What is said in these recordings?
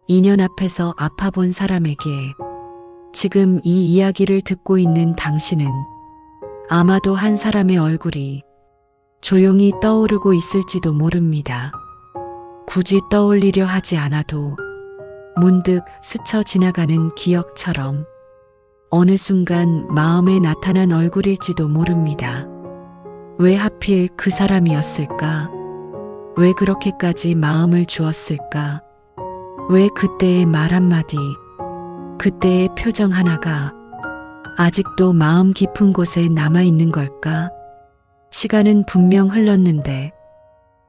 2년 앞에서 아파본 사람에게 지금 이 이야기를 듣고 있는 당신은 아마도 한 사람의 얼굴이 조용히 떠오르고 있을지도 모릅니다. 굳이 떠올리려 하지 않아도 문득 스쳐 지나가는 기억처럼 어느 순간 마음에 나타난 얼굴일지도 모릅니다. 왜 하필 그 사람이었을까? 왜 그렇게까지 마음을 주었을까? 왜 그때의 말 한마디, 그때의 표정 하나가 아직도 마음 깊은 곳에 남아있는 걸까? 시간은 분명 흘렀는데,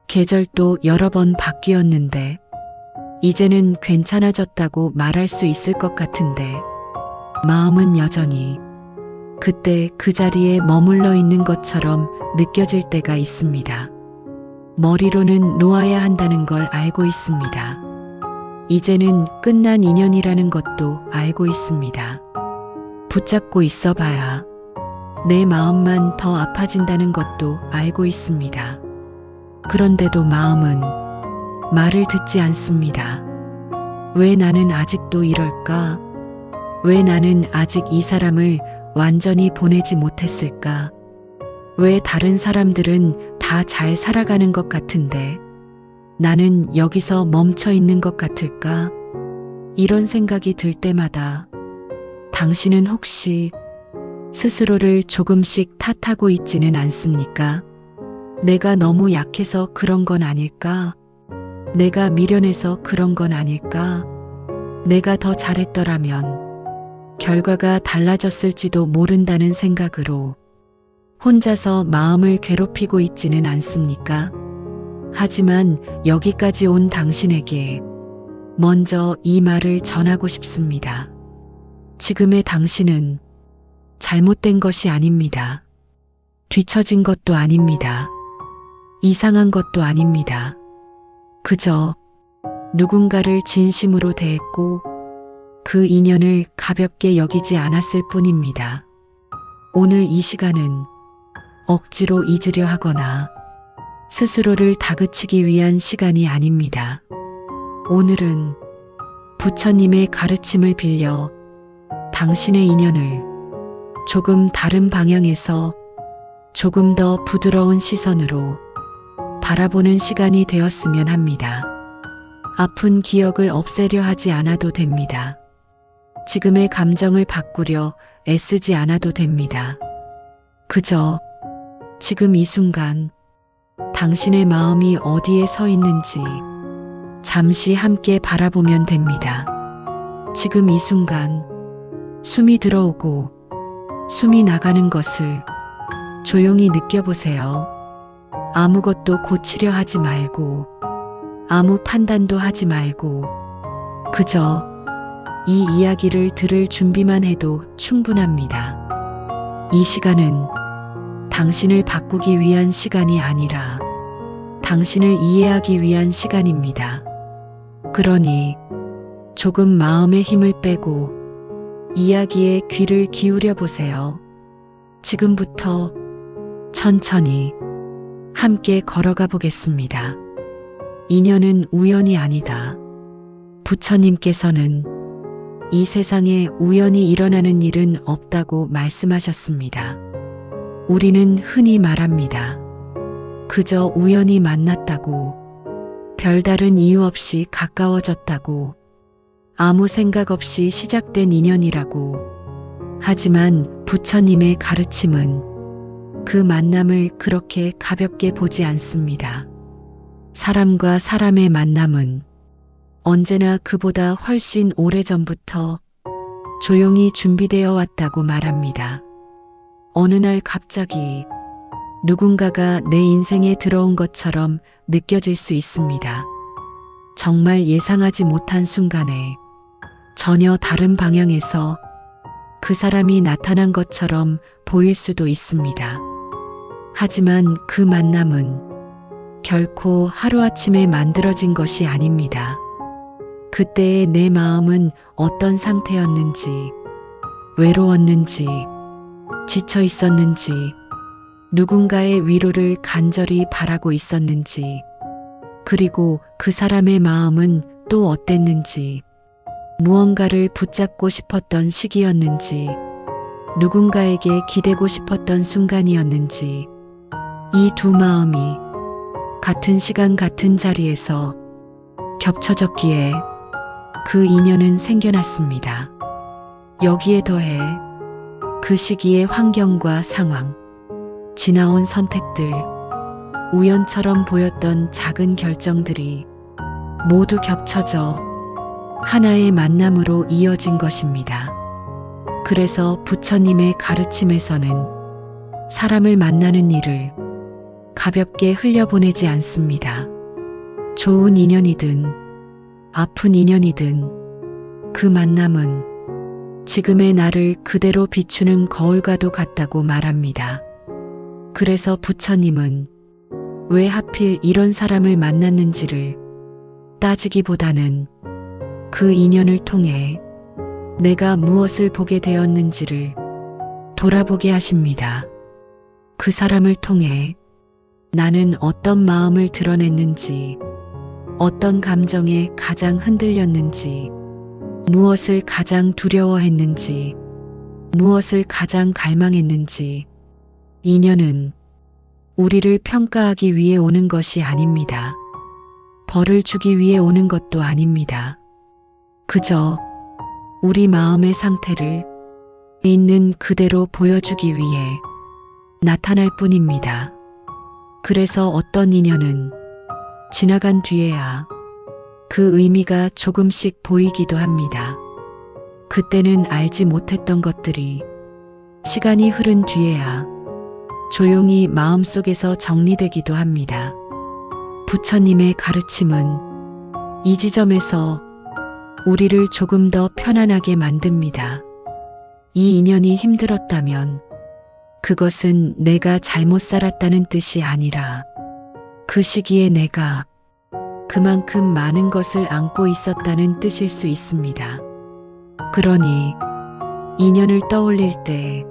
계절도 여러 번 바뀌었는데, 이제는 괜찮아졌다고 말할 수 있을 것 같은데, 마음은 여전히 그때 그 자리에 머물러 있는 것처럼 느껴질 때가 있습니다. 머리로는 놓아야 한다는 걸 알고 있습니다. 이제는 끝난 인연이라는 것도 알고 있습니다. 붙잡고 있어봐야 내 마음만 더 아파진다는 것도 알고 있습니다. 그런데도 마음은 말을 듣지 않습니다. 왜 나는 아직도 이럴까? 왜 나는 아직 이 사람을 완전히 보내지 못했을까? 왜 다른 사람들은 다 잘 살아가는 것 같은데 나는 여기서 멈춰 있는 것 같을까? 이런 생각이 들 때마다 당신은 혹시 스스로를 조금씩 탓하고 있지는 않습니까? 내가 너무 약해서 그런 건 아닐까? 내가 미련해서 그런 건 아닐까? 내가 더 잘했더라면 결과가 달라졌을지도 모른다는 생각으로 혼자서 마음을 괴롭히고 있지는 않습니까? 하지만 여기까지 온 당신에게 먼저 이 말을 전하고 싶습니다. 지금의 당신은 잘못된 것이 아닙니다. 뒤처진 것도 아닙니다. 이상한 것도 아닙니다. 그저 누군가를 진심으로 대했고 그 인연을 가볍게 여기지 않았을 뿐입니다. 오늘 이 시간은 억지로 잊으려 하거나 스스로를 다그치기 위한 시간이 아닙니다. 오늘은 부처님의 가르침을 빌려 당신의 인연을 조금 다른 방향에서 조금 더 부드러운 시선으로 바라보는 시간이 되었으면 합니다. 아픈 기억을 없애려 하지 않아도 됩니다. 지금의 감정을 바꾸려 애쓰지 않아도 됩니다. 그저 지금 이 순간 당신의 마음이 어디에 서 있는지 잠시 함께 바라보면 됩니다. 지금 이 순간 숨이 들어오고 숨이 나가는 것을 조용히 느껴보세요. 아무것도 고치려 하지 말고 아무 판단도 하지 말고 그저 이 이야기를 들을 준비만 해도 충분합니다. 이 시간은 당신을 바꾸기 위한 시간이 아니라 당신을 이해하기 위한 시간입니다. 그러니 조금 마음의 힘을 빼고 이야기에 귀를 기울여 보세요. 지금부터 천천히 함께 걸어가 보겠습니다. 인연은 우연이 아니다. 부처님께서는 이 세상에 우연히 일어나는 일은 없다고 말씀하셨습니다. 우리는 흔히 말합니다. 그저 우연히 만났다고, 별다른 이유 없이 가까워졌다고, 아무 생각 없이 시작된 인연이라고. 하지만 부처님의 가르침은 그 만남을 그렇게 가볍게 보지 않습니다. 사람과 사람의 만남은 언제나 그보다 훨씬 오래전부터 조용히 준비되어 왔다고 말합니다. 어느 날 갑자기 누군가가 내 인생에 들어온 것처럼 느껴질 수 있습니다. 정말 예상하지 못한 순간에 전혀 다른 방향에서 그 사람이 나타난 것처럼 보일 수도 있습니다. 하지만 그 만남은 결코 하루아침에 만들어진 것이 아닙니다. 그때의 내 마음은 어떤 상태였는지, 외로웠는지, 지쳐 있었는지, 누군가의 위로를 간절히 바라고 있었는지, 그리고 그 사람의 마음은 또 어땠는지 무언가를 붙잡고 싶었던 시기였는지, 누군가에게 기대고 싶었던 순간이었는지, 이 두 마음이 같은 시간 같은 자리에서 겹쳐졌기에 그 인연은 생겨났습니다. 여기에 더해 그 시기의 환경과 상황, 지나온 선택들, 우연처럼 보였던 작은 결정들이 모두 겹쳐져 하나의 만남으로 이어진 것입니다. 그래서 부처님의 가르침에서는 사람을 만나는 일을 가볍게 흘려보내지 않습니다. 좋은 인연이든 아픈 인연이든 그 만남은 지금의 나를 그대로 비추는 거울과도 같다고 말합니다. 그래서 부처님은 왜 하필 이런 사람을 만났는지를 따지기보다는 그 인연을 통해 내가 무엇을 보게 되었는지를 돌아보게 하십니다. 그 사람을 통해 나는 어떤 마음을 드러냈는지, 어떤 감정에 가장 흔들렸는지, 무엇을 가장 두려워했는지, 무엇을 가장 갈망했는지. 인연은 우리를 평가하기 위해 오는 것이 아닙니다. 벌을 주기 위해 오는 것도 아닙니다. 그저 우리 마음의 상태를 있는 그대로 보여주기 위해 나타날 뿐입니다. 그래서 어떤 인연은 지나간 뒤에야 그 의미가 조금씩 보이기도 합니다. 그때는 알지 못했던 것들이 시간이 흐른 뒤에야 조용히 마음속에서 정리되기도 합니다. 부처님의 가르침은 이 지점에서 우리를 조금 더 편안하게 만듭니다. 이 인연이 힘들었다면 그것은 내가 잘못 살았다는 뜻이 아니라 그 시기에 내가 그만큼 많은 것을 안고 있었다는 뜻일 수 있습니다. 그러니 인연을 떠올릴 때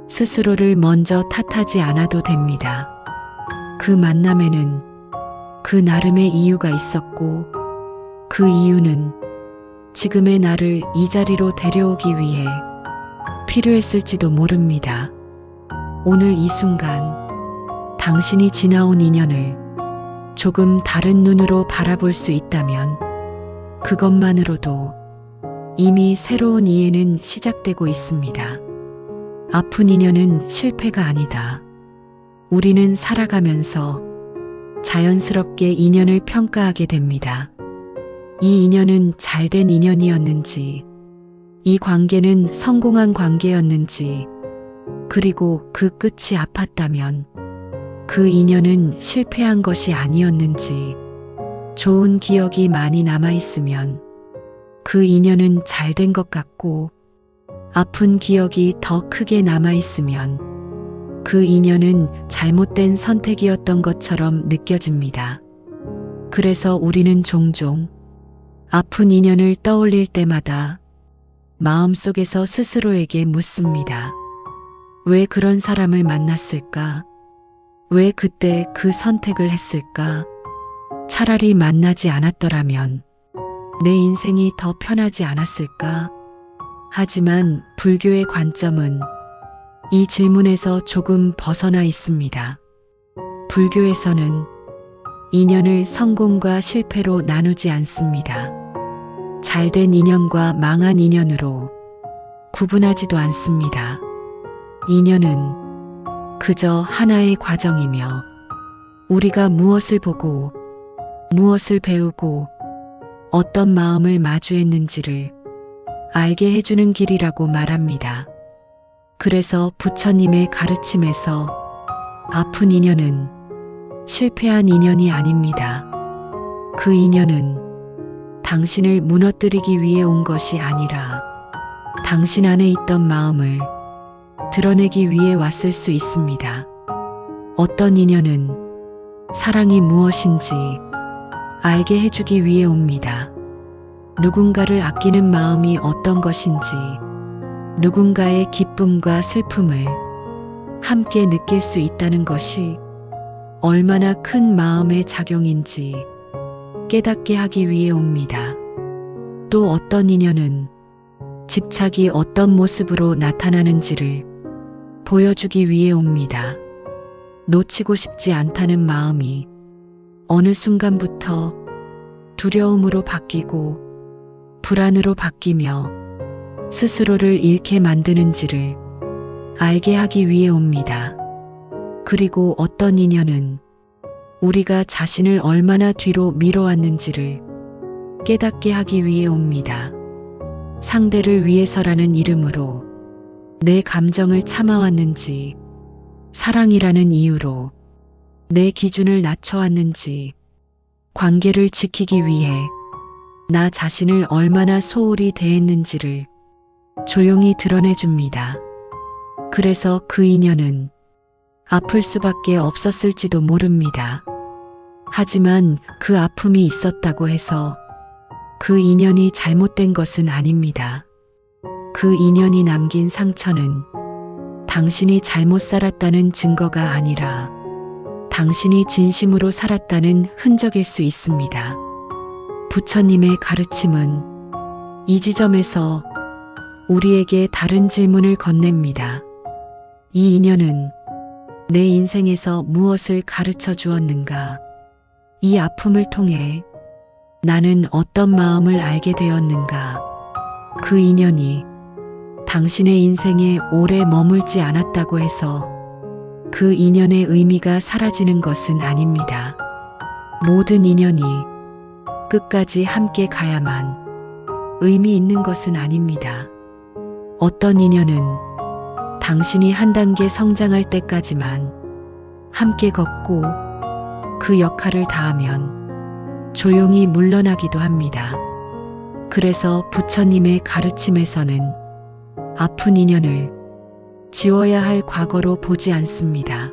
스스로를 먼저 탓하지 않아도 됩니다. 그 만남에는 그 나름의 이유가 있었고, 그 이유는 지금의 나를 이 자리로 데려오기 위해 필요했을지도 모릅니다. 오늘 이 순간 당신이 지나온 인연을 조금 다른 눈으로 바라볼 수 있다면 그것만으로도 이미 새로운 이해는 시작되고 있습니다. 아픈 인연은 실패가 아니다. 우리는 살아가면서 자연스럽게 인연을 평가하게 됩니다. 이 인연은 잘된 인연이었는지, 이 관계는 성공한 관계였는지, 그리고 그 끝이 아팠다면 그 인연은 실패한 것이 아니었는지, 좋은 기억이 많이 남아있으면 그 인연은 잘된 것 같고, 아픈 기억이 더 크게 남아있으면 그 인연은 잘못된 선택이었던 것처럼 느껴집니다. 그래서 우리는 종종 아픈 인연을 떠올릴 때마다 마음속에서 스스로에게 묻습니다. 왜 그런 사람을 만났을까? 왜 그때 그 선택을 했을까? 차라리 만나지 않았더라면 내 인생이 더 편하지 않았을까? 하지만 불교의 관점은 이 질문에서 조금 벗어나 있습니다. 불교에서는 인연을 성공과 실패로 나누지 않습니다. 잘된 인연과 망한 인연으로 구분하지도 않습니다. 인연은 그저 하나의 과정이며 우리가 무엇을 보고 무엇을 배우고 어떤 마음을 마주했는지를 알게 해주는 길이라고 말합니다. 그래서 부처님의 가르침에서 아픈 인연은 실패한 인연이 아닙니다. 그 인연은 당신을 무너뜨리기 위해 온 것이 아니라 당신 안에 있던 마음을 드러내기 위해 왔을 수 있습니다. 어떤 인연은 사랑이 무엇인지 알게 해주기 위해 옵니다. 누군가를 아끼는 마음이 어떤 것인지, 누군가의 기쁨과 슬픔을 함께 느낄 수 있다는 것이 얼마나 큰 마음의 작용인지 깨닫게 하기 위해 옵니다. 또 어떤 인연은 집착이 어떤 모습으로 나타나는지를 보여주기 위해 옵니다. 놓치고 싶지 않다는 마음이 어느 순간부터 두려움으로 바뀌고 불안으로 바뀌며 스스로를 잃게 만드는지를 알게 하기 위해 옵니다. 그리고 어떤 인연은 우리가 자신을 얼마나 뒤로 밀어왔는지를 깨닫게 하기 위해 옵니다. 상대를 위해서라는 이름으로 내 감정을 참아왔는지, 사랑이라는 이유로 내 기준을 낮춰왔는지, 관계를 지키기 위해 나 자신을 얼마나 소홀히 대했는지를 조용히 드러내줍니다. 그래서 그 인연은 아플 수밖에 없었을지도 모릅니다. 하지만 그 아픔이 있었다고 해서 그 인연이 잘못된 것은 아닙니다. 그 인연이 남긴 상처는 당신이 잘못 살았다는 증거가 아니라 당신이 진심으로 살았다는 흔적일 수 있습니다. 부처님의 가르침은 이 지점에서 우리에게 다른 질문을 건넵니다. 이 인연은 내 인생에서 무엇을 가르쳐 주었는가? 이 아픔을 통해 나는 어떤 마음을 알게 되었는가? 그 인연이 당신의 인생에 오래 머물지 않았다고 해서 그 인연의 의미가 사라지는 것은 아닙니다. 모든 인연이 끝까지 함께 가야만 의미 있는 것은 아닙니다. 어떤 인연은 당신이 한 단계 성장할 때까지만 함께 걷고 그 역할을 다하면 조용히 물러나기도 합니다. 그래서 부처님의 가르침에서는 아픈 인연을 지워야 할 과거로 보지 않습니다.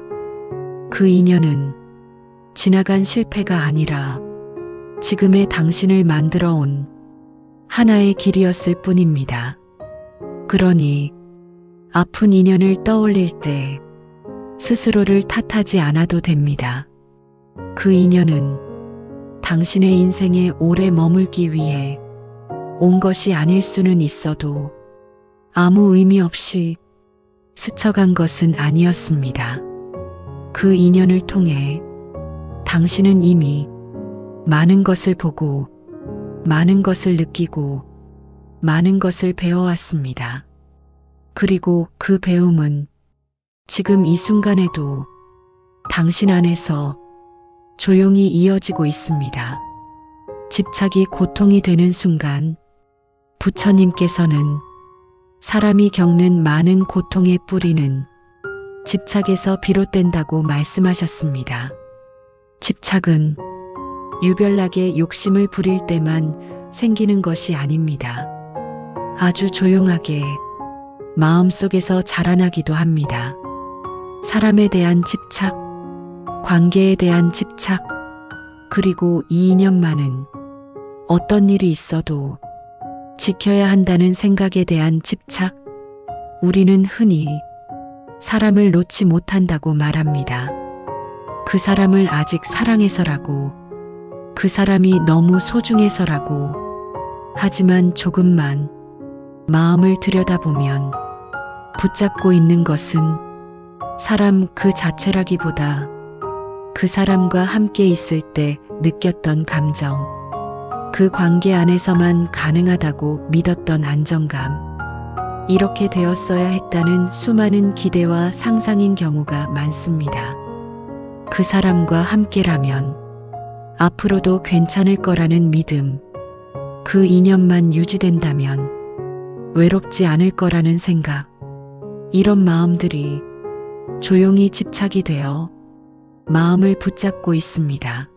그 인연은 지나간 실패가 아니라 지금의 당신을 만들어 온 하나의 길이었을 뿐입니다. 그러니 아픈 인연을 떠올릴 때 스스로를 탓하지 않아도 됩니다. 그 인연은 당신의 인생에 오래 머물기 위해 온 것이 아닐 수는 있어도 아무 의미 없이 스쳐간 것은 아니었습니다. 그 인연을 통해 당신은 이미 많은 것을 보고 많은 것을 느끼고 많은 것을 배워왔습니다. 그리고 그 배움은 지금 이 순간에도 당신 안에서 조용히 이어지고 있습니다. 집착이 고통이 되는 순간 부처님께서는 사람이 겪는 많은 고통의 뿌리는 집착에서 비롯된다고 말씀하셨습니다. 집착은 유별나게 욕심을 부릴 때만 생기는 것이 아닙니다. 아주 조용하게 마음속에서 자라나기도 합니다. 사람에 대한 집착, 관계에 대한 집착, 그리고 이 인연만은 어떤 일이 있어도 지켜야 한다는 생각에 대한 집착, 우리는 흔히 사람을 놓지 못한다고 말합니다. 그 사람을 아직 사랑해서라고, 그 사람이 너무 소중해서라고. 하지만 조금만 마음을 들여다보면 붙잡고 있는 것은 사람 그 자체라기보다 그 사람과 함께 있을 때 느꼈던 감정, 그 관계 안에서만 가능하다고 믿었던 안정감, 이렇게 되었어야 했다는 수많은 기대와 상상인 경우가 많습니다. 그 사람과 함께라면 앞으로도 괜찮을 거라는 믿음, 그 인연만 유지된다면 외롭지 않을 거라는 생각, 이런 마음들이 조용히 집착이 되어 마음을 붙잡고 있습니다.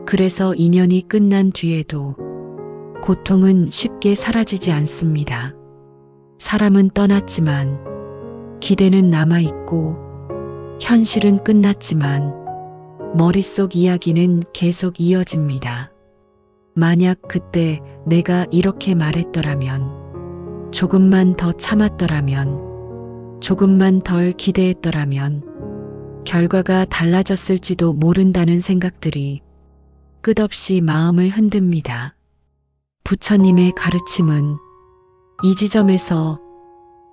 그래서 인연이 끝난 뒤에도 고통은 쉽게 사라지지 않습니다. 사람은 떠났지만 기대는 남아있고, 현실은 끝났지만 머릿속 이야기는 계속 이어집니다. 만약 그때 내가 이렇게 말했더라면, 조금만 더 참았더라면, 조금만 덜 기대했더라면 결과가 달라졌을지도 모른다는 생각들이 끝없이 마음을 흔듭니다. 부처님의 가르침은 이 지점에서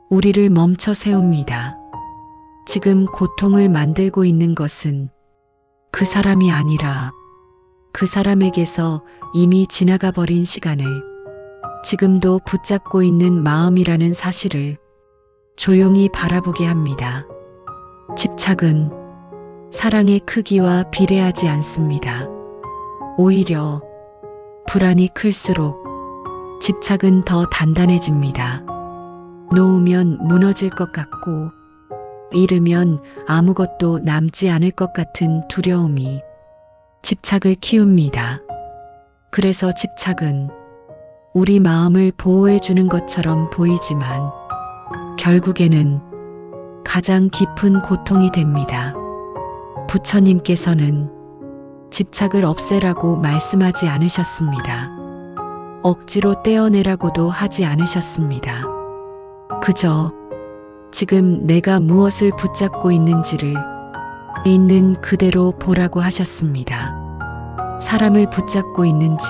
우리를 멈춰 세웁니다. 지금 고통을 만들고 있는 것은 그 사람이 아니라 그 사람에게서 이미 지나가 버린 시간을 지금도 붙잡고 있는 마음이라는 사실을 조용히 바라보게 합니다. 집착은 사랑의 크기와 비례하지 않습니다. 오히려 불안이 클수록 집착은 더 단단해집니다. 놓으면 무너질 것 같고 잃으면 아무것도 남지 않을 것 같은 두려움이 집착을 키웁니다. 그래서 집착은 우리 마음을 보호해 주는 것처럼 보이지만 결국에는 가장 깊은 고통이 됩니다. 부처님께서는 집착을 없애라고 말씀하지 않으셨습니다. 억지로 떼어내라고도 하지 않으셨습니다. 그저 지금 내가 무엇을 붙잡고 있는지를 있는 그대로 보라고 하셨습니다. 사람을 붙잡고 있는지,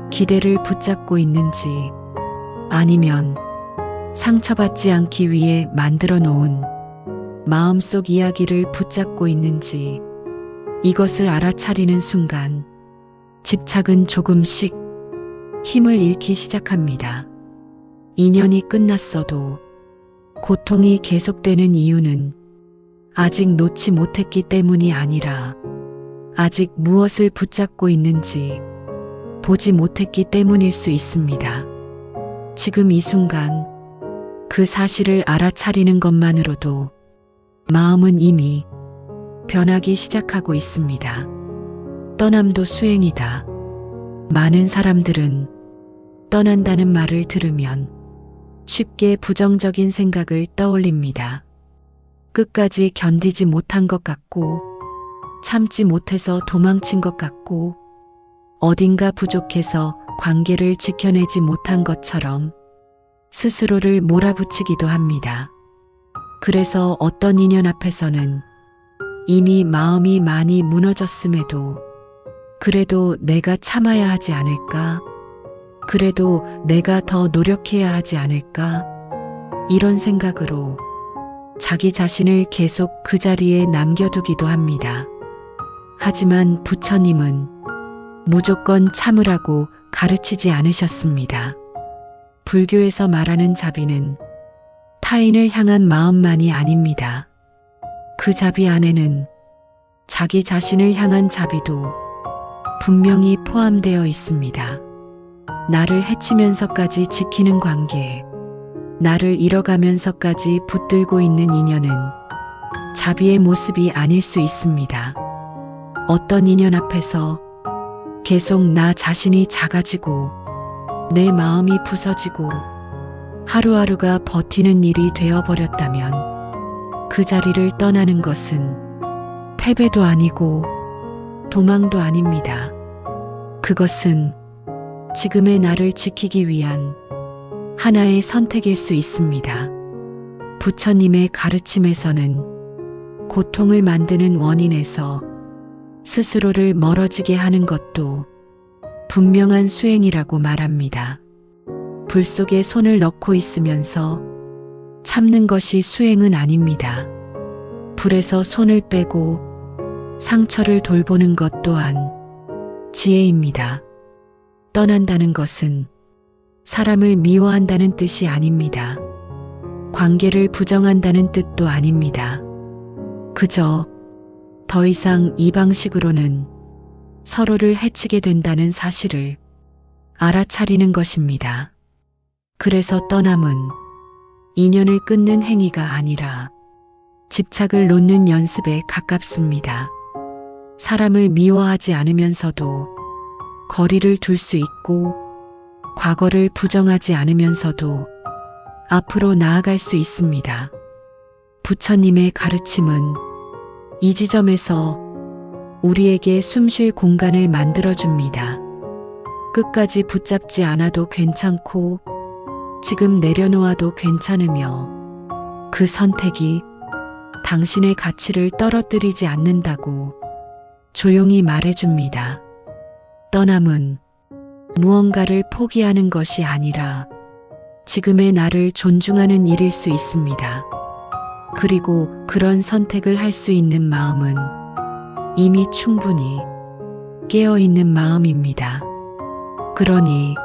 기대를 붙잡고 있는지, 아니면 상처받지 않기 위해 만들어 놓은 마음속 이야기를 붙잡고 있는지, 이것을 알아차리는 순간 집착은 조금씩 힘을 잃기 시작합니다. 인연이 끝났어도 고통이 계속되는 이유는 아직 놓지 못했기 때문이 아니라 아직 무엇을 붙잡고 있는지 보지 못했기 때문일 수 있습니다. 지금 이 순간 그 사실을 알아차리는 것만으로도 마음은 이미 변하기 시작하고 있습니다. 떠남도 수행이다. 많은 사람들은 떠난다는 말을 들으면 쉽게 부정적인 생각을 떠올립니다. 끝까지 견디지 못한 것 같고, 참지 못해서 도망친 것 같고, 어딘가 부족해서 관계를 지켜내지 못한 것처럼 스스로를 몰아붙이기도 합니다. 그래서 어떤 인연 앞에서는 이미 마음이 많이 무너졌음에도 그래도 내가 참아야 하지 않을까? 그래도 내가 더 노력해야 하지 않을까? 이런 생각으로 자기 자신을 계속 그 자리에 남겨두기도 합니다. 하지만 부처님은 무조건 참으라고 가르치지 않으셨습니다. 불교에서 말하는 자비는 타인을 향한 마음만이 아닙니다. 그 자비 안에는 자기 자신을 향한 자비도 분명히 포함되어 있습니다. 나를 해치면서까지 지키는 관계, 나를 잃어가면서까지 붙들고 있는 인연은 자비의 모습이 아닐 수 있습니다. 어떤 인연 앞에서 계속 나 자신이 작아지고 내 마음이 부서지고 하루하루가 버티는 일이 되어버렸다면 그 자리를 떠나는 것은 패배도 아니고 도망도 아닙니다. 그것은 지금의 나를 지키기 위한 하나의 선택일 수 있습니다. 부처님의 가르침에서는 고통을 만드는 원인에서 스스로를 멀어지게 하는 것도 분명한 수행이라고 말합니다. 불 속에 손을 넣고 있으면서 참는 것이 수행은 아닙니다. 불에서 손을 빼고 상처를 돌보는 것 또한 지혜입니다. 떠난다는 것은 사람을 미워한다는 뜻이 아닙니다. 관계를 부정한다는 뜻도 아닙니다. 그저 더 이상 이 방식으로는 서로를 해치게 된다는 사실을 알아차리는 것입니다. 그래서 떠남은 인연을 끊는 행위가 아니라 집착을 놓는 연습에 가깝습니다. 사람을 미워하지 않으면서도 거리를 둘 수 있고 과거를 부정하지 않으면서도 앞으로 나아갈 수 있습니다. 부처님의 가르침은 이 지점에서 우리에게 숨쉴 공간을 만들어줍니다. 끝까지 붙잡지 않아도 괜찮고 지금 내려놓아도 괜찮으며 그 선택이 당신의 가치를 떨어뜨리지 않는다고 조용히 말해줍니다. 떠남은 무언가를 포기하는 것이 아니라 지금의 나를 존중하는 일일 수 있습니다. 그리고 그런 선택을 할 수 있는 마음은 이미 충분히 깨어 있는 마음입니다. 그러니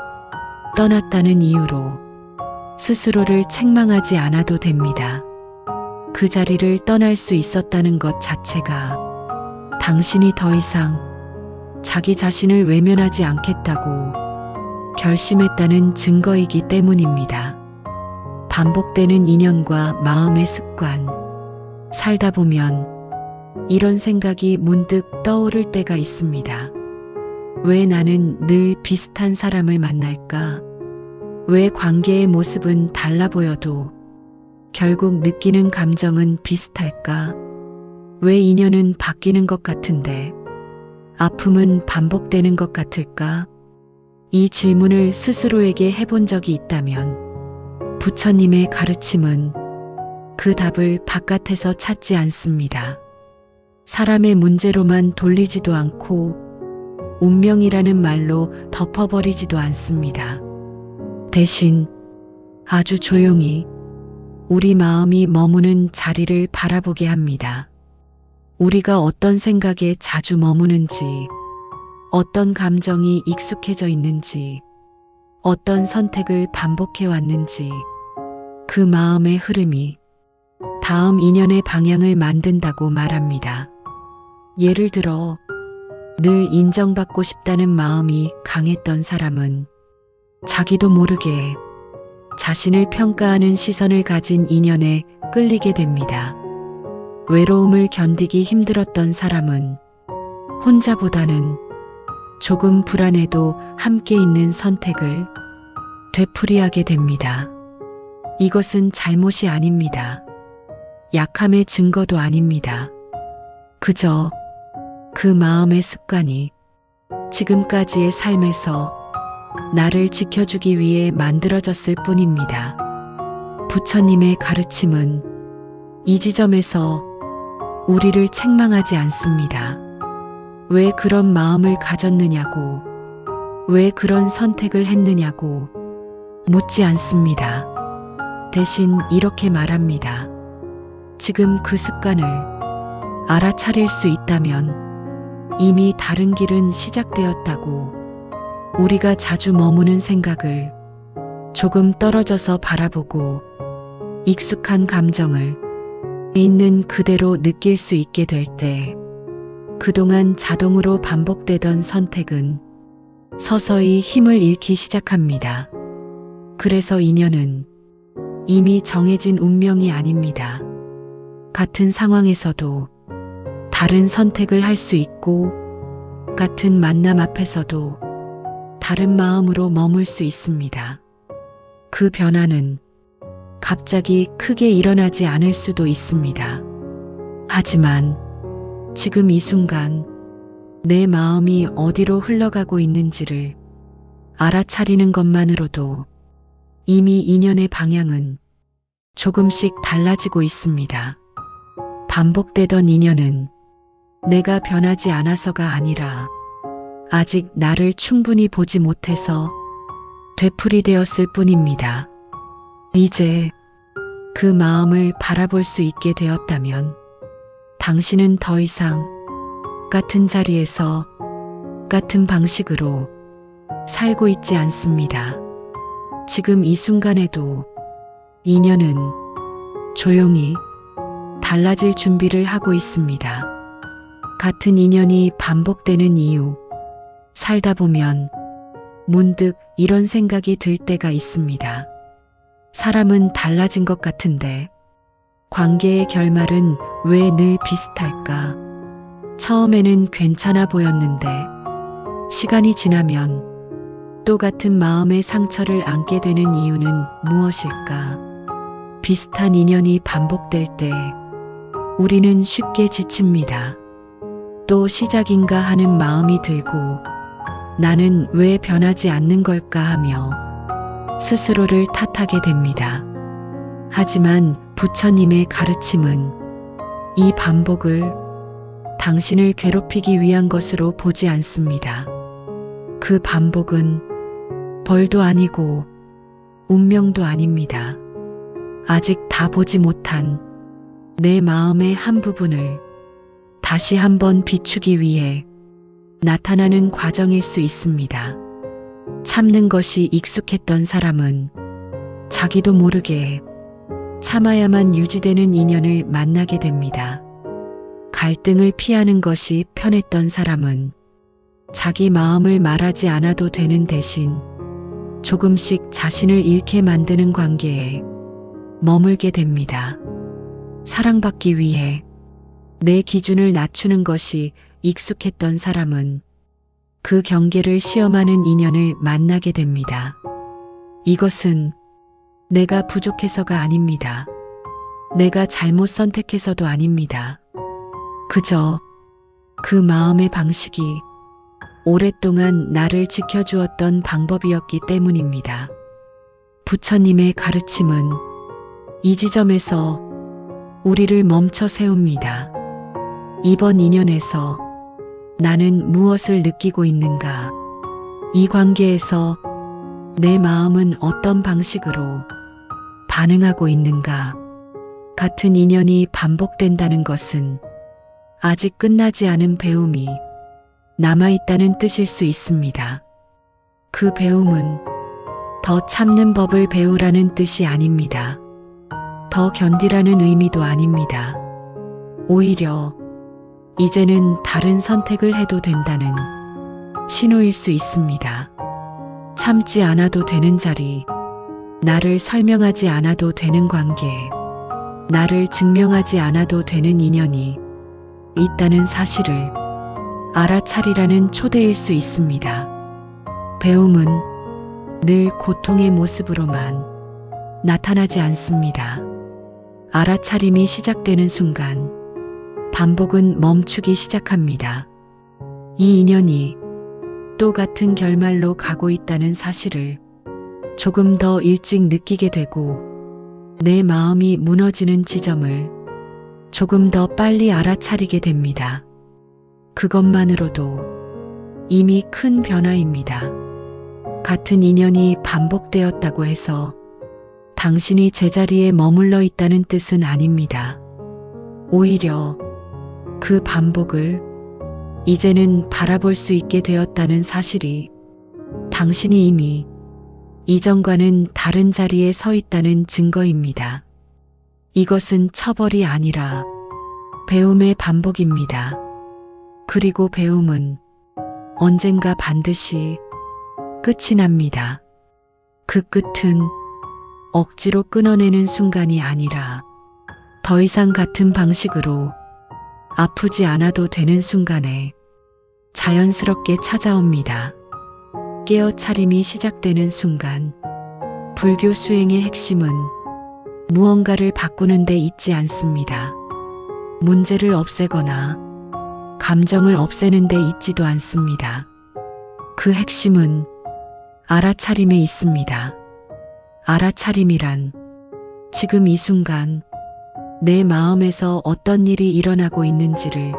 떠났다는 이유로 스스로를 책망하지 않아도 됩니다. 그 자리를 떠날 수 있었다는 것 자체가 당신이 더 이상 자기 자신을 외면하지 않겠다고 결심했다는 증거이기 때문입니다. 반복되는 인연과 마음의 습관, 살다 보면 이런 생각이 문득 떠오를 때가 있습니다. 왜 나는 늘 비슷한 사람을 만날까? 왜 관계의 모습은 달라 보여도 결국 느끼는 감정은 비슷할까? 왜 인연은 바뀌는 것 같은데 아픔은 반복되는 것 같을까? 이 질문을 스스로에게 해본 적이 있다면 부처님의 가르침은 그 답을 바깥에서 찾지 않습니다. 사람의 문제로만 돌리지도 않고 운명이라는 말로 덮어버리지도 않습니다. 대신 아주 조용히 우리 마음이 머무는 자리를 바라보게 합니다. 우리가 어떤 생각에 자주 머무는지, 어떤 감정이 익숙해져 있는지, 어떤 선택을 반복해 왔는지, 그 마음의 흐름이 다음 인연의 방향을 만든다고 말합니다. 예를 들어 늘 인정받고 싶다는 마음이 강했던 사람은 자기도 모르게 자신을 평가하는 시선을 가진 인연에 끌리게 됩니다. 외로움을 견디기 힘들었던 사람은 혼자보다는 조금 불안해도 함께 있는 선택을 되풀이하게 됩니다. 이것은 잘못이 아닙니다. 약함의 증거도 아닙니다. 그저 그 마음의 습관이 지금까지의 삶에서 나를 지켜주기 위해 만들어졌을 뿐입니다. 부처님의 가르침은 이 지점에서 우리를 책망하지 않습니다. 왜 그런 마음을 가졌느냐고, 왜 그런 선택을 했느냐고 묻지 않습니다. 대신 이렇게 말합니다. 지금 그 습관을 알아차릴 수 있다면 이미 다른 길은 시작되었다고. 우리가 자주 머무는 생각을 조금 떨어져서 바라보고 익숙한 감정을 있는 그대로 느낄 수 있게 될 때 그동안 자동으로 반복되던 선택은 서서히 힘을 잃기 시작합니다. 그래서 인연은 이미 정해진 운명이 아닙니다. 같은 상황에서도 다른 선택을 할 수 있고 같은 만남 앞에서도 다른 마음으로 머물 수 있습니다. 그 변화는 갑자기 크게 일어나지 않을 수도 있습니다. 하지만 지금 이 순간 내 마음이 어디로 흘러가고 있는지를 알아차리는 것만으로도 이미 인연의 방향은 조금씩 달라지고 있습니다. 반복되던 인연은 내가 변하지 않아서가 아니라 아직 나를 충분히 보지 못해서 되풀이되었을 뿐입니다. 이제 그 마음을 바라볼 수 있게 되었다면 당신은 더 이상 같은 자리에서 같은 방식으로 살고 있지 않습니다. 지금 이 순간에도 인연은 조용히 달라질 준비를 하고 있습니다. 같은 인연이 반복되는 이유, 살다 보면 문득 이런 생각이 들 때가 있습니다. 사람은 달라진 것 같은데 관계의 결말은 왜 늘 비슷할까? 처음에는 괜찮아 보였는데 시간이 지나면 똑같은 마음의 상처를 안게 되는 이유는 무엇일까? 비슷한 인연이 반복될 때 우리는 쉽게 지칩니다. 또 시작인가 하는 마음이 들고 나는 왜 변하지 않는 걸까 하며 스스로를 탓하게 됩니다. 하지만 부처님의 가르침은 이 반복을 당신을 괴롭히기 위한 것으로 보지 않습니다. 그 반복은 벌도 아니고 운명도 아닙니다. 아직 다 보지 못한 내 마음의 한 부분을 다시 한번 비추기 위해 나타나는 과정일 수 있습니다. 참는 것이 익숙했던 사람은 자기도 모르게 참아야만 유지되는 인연을 만나게 됩니다. 갈등을 피하는 것이 편했던 사람은 자기 마음을 말하지 않아도 되는 대신 조금씩 자신을 잃게 만드는 관계에 머물게 됩니다. 사랑받기 위해 내 기준을 낮추는 것이 익숙했던 사람은 그 경계를 시험하는 인연을 만나게 됩니다. 이것은 내가 부족해서가 아닙니다. 내가 잘못 선택해서도 아닙니다. 그저 그 마음의 방식이 오랫동안 나를 지켜주었던 방법이었기 때문입니다. 부처님의 가르침은 이 지점에서 우리를 멈춰 세웁니다. 이번 인연에서 나는 무엇을 느끼고 있는가? 이 관계에서 내 마음은 어떤 방식으로 반응하고 있는가? 같은 인연이 반복된다는 것은 아직 끝나지 않은 배움이 남아있다는 뜻일 수 있습니다. 그 배움은 더 참는 법을 배우라는 뜻이 아닙니다. 더 견디라는 의미도 아닙니다. 오히려 이제는 다른 선택을 해도 된다는 신호일 수 있습니다. 참지 않아도 되는 자리, 나를 설명하지 않아도 되는 관계, 나를 증명하지 않아도 되는 인연이 있다는 사실을 알아차리라는 초대일 수 있습니다. 배움은 늘 고통의 모습으로만 나타나지 않습니다. 알아차림이 시작되는 순간 반복은 멈추기 시작합니다. 이 인연이 또 같은 결말로 가고 있다는 사실을 조금 더 일찍 느끼게 되고 내 마음이 무너지는 지점을 조금 더 빨리 알아차리게 됩니다. 그것만으로도 이미 큰 변화입니다. 같은 인연이 반복되었다고 해서 당신이 제자리에 머물러 있다는 뜻은 아닙니다. 오히려 그 반복을 이제는 바라볼 수 있게 되었다는 사실이 당신이 이미 이전과는 다른 자리에 서 있다는 증거입니다. 이것은 처벌이 아니라 배움의 반복입니다. 그리고 배움은 언젠가 반드시 끝이 납니다. 그 끝은 억지로 끊어내는 순간이 아니라 더 이상 같은 방식으로 아프지 않아도 되는 순간에 자연스럽게 찾아옵니다. 깨어차림이 시작되는 순간 불교 수행의 핵심은 무언가를 바꾸는 데 있지 않습니다. 문제를 없애거나 감정을 없애는 데 있지도 않습니다. 그 핵심은 알아차림에 있습니다. 알아차림이란 지금 이 순간 내 마음에서 어떤 일이 일어나고 있는지를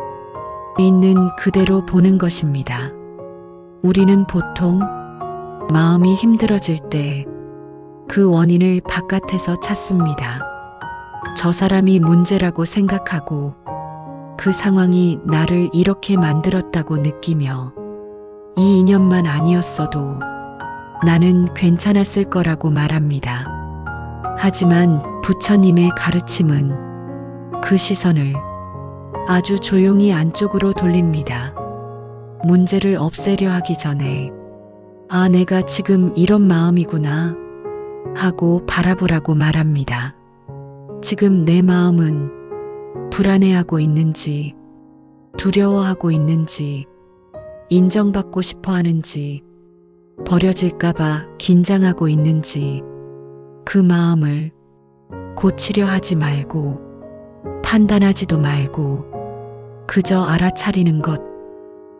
있는 그대로 보는 것입니다. 우리는 보통 마음이 힘들어질 때 그 원인을 바깥에서 찾습니다. 저 사람이 문제라고 생각하고 그 상황이 나를 이렇게 만들었다고 느끼며 이 인연만 아니었어도 나는 괜찮았을 거라고 말합니다. 하지만 부처님의 가르침은 그 시선을 아주 조용히 안쪽으로 돌립니다. 문제를 없애려 하기 전에 아, 내가 지금 이런 마음이구나 하고 바라보라고 말합니다. 지금 내 마음은 불안해하고 있는지, 두려워하고 있는지, 인정받고 싶어 하는지, 버려질까봐 긴장하고 있는지, 그 마음을 고치려 하지 말고, 판단하지도 말고, 그저 알아차리는 것,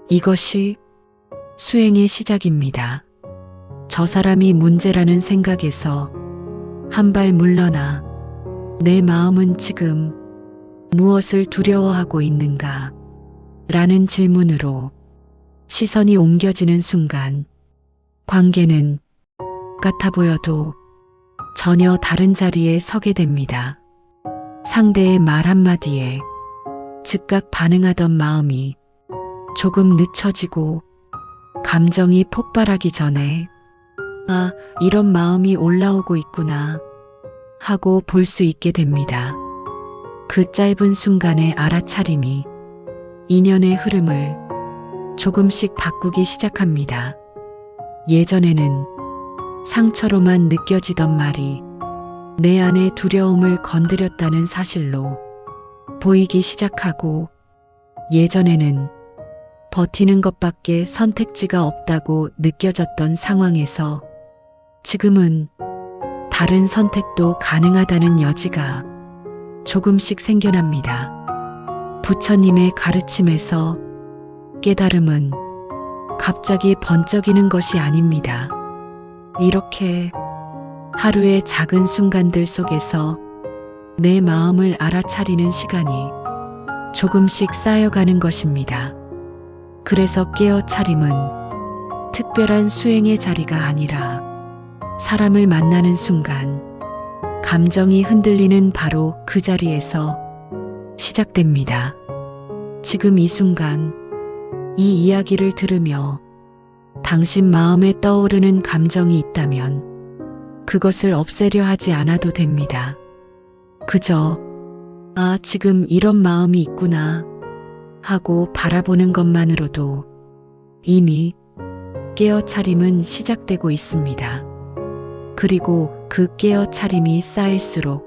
이것이 수행의 시작입니다. 저 사람이 문제라는 생각에서 한 발 물러나 내 마음은 지금 무엇을 두려워하고 있는가? 라는 질문으로 시선이 옮겨지는 순간 관계는 같아 보여도 전혀 다른 자리에 서게 됩니다. 상대의 말 한마디에 즉각 반응하던 마음이 조금 늦춰지고 감정이 폭발하기 전에 아, 이런 마음이 올라오고 있구나 하고 볼 수 있게 됩니다. 그 짧은 순간의 알아차림이 인연의 흐름을 조금씩 바꾸기 시작합니다. 예전에는 상처로만 느껴지던 말이 내 안의 두려움을 건드렸다는 사실로 보이기 시작하고, 예전에는 버티는 것밖에 선택지가 없다고 느껴졌던 상황에서 지금은 다른 선택도 가능하다는 여지가 조금씩 생겨납니다. 부처님의 가르침에서 깨달음은 갑자기 번쩍이는 것이 아닙니다. 이렇게 하루의 작은 순간들 속에서 내 마음을 알아차리는 시간이 조금씩 쌓여가는 것입니다. 그래서 깨어차림은 특별한 수행의 자리가 아니라 사람을 만나는 순간 감정이 흔들리는 바로 그 자리에서 시작됩니다. 지금 이 순간 이 이야기를 들으며 당신 마음에 떠오르는 감정이 있다면 그것을 없애려 하지 않아도 됩니다. 그저 아, 지금 이런 마음이 있구나 하고 바라보는 것만으로도 이미 깨어차림은 시작되고 있습니다. 그리고 그 깨어차림이 쌓일수록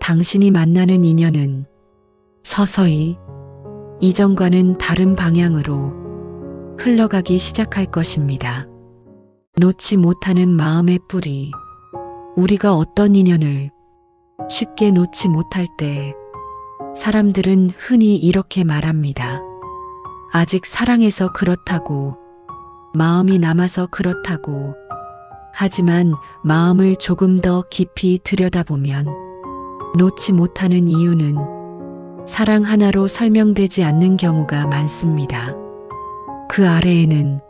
당신이 만나는 인연은 서서히 이전과는 다른 방향으로 흘러가기 시작할 것입니다. 놓지 못하는 마음의 뿌리. 우리가 어떤 인연을 쉽게 놓지 못할 때 사람들은 흔히 이렇게 말합니다. 아직 사랑해서 그렇다고, 마음이 남아서 그렇다고. 하지만 마음을 조금 더 깊이 들여다보면 놓지 못하는 이유는 사랑 하나로 설명되지 않는 경우가 많습니다. 그 아래에는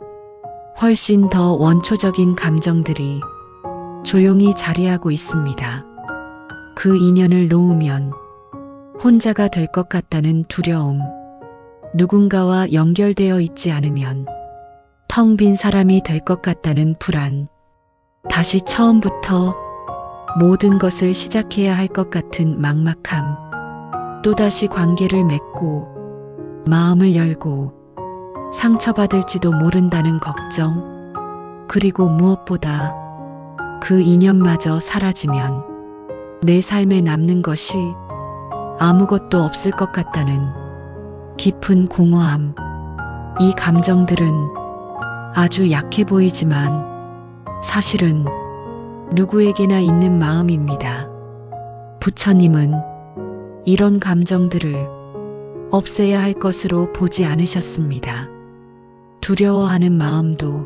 훨씬 더 원초적인 감정들이 조용히 자리하고 있습니다. 그 인연을 놓으면 혼자가 될 것 같다는 두려움, 누군가와 연결되어 있지 않으면 텅 빈 사람이 될 것 같다는 불안, 다시 처음부터 모든 것을 시작해야 할 것 같은 막막함, 또다시 관계를 맺고 마음을 열고 상처받을지도 모른다는 걱정, 그리고 무엇보다 그 인연마저 사라지면 내 삶에 남는 것이 아무것도 없을 것 같다는 깊은 공허함. 이 감정들은 아주 약해 보이지만 사실은 누구에게나 있는 마음입니다. 부처님은 이런 감정들을 없애야 할 것으로 보지 않으셨습니다. 두려워하는 마음도,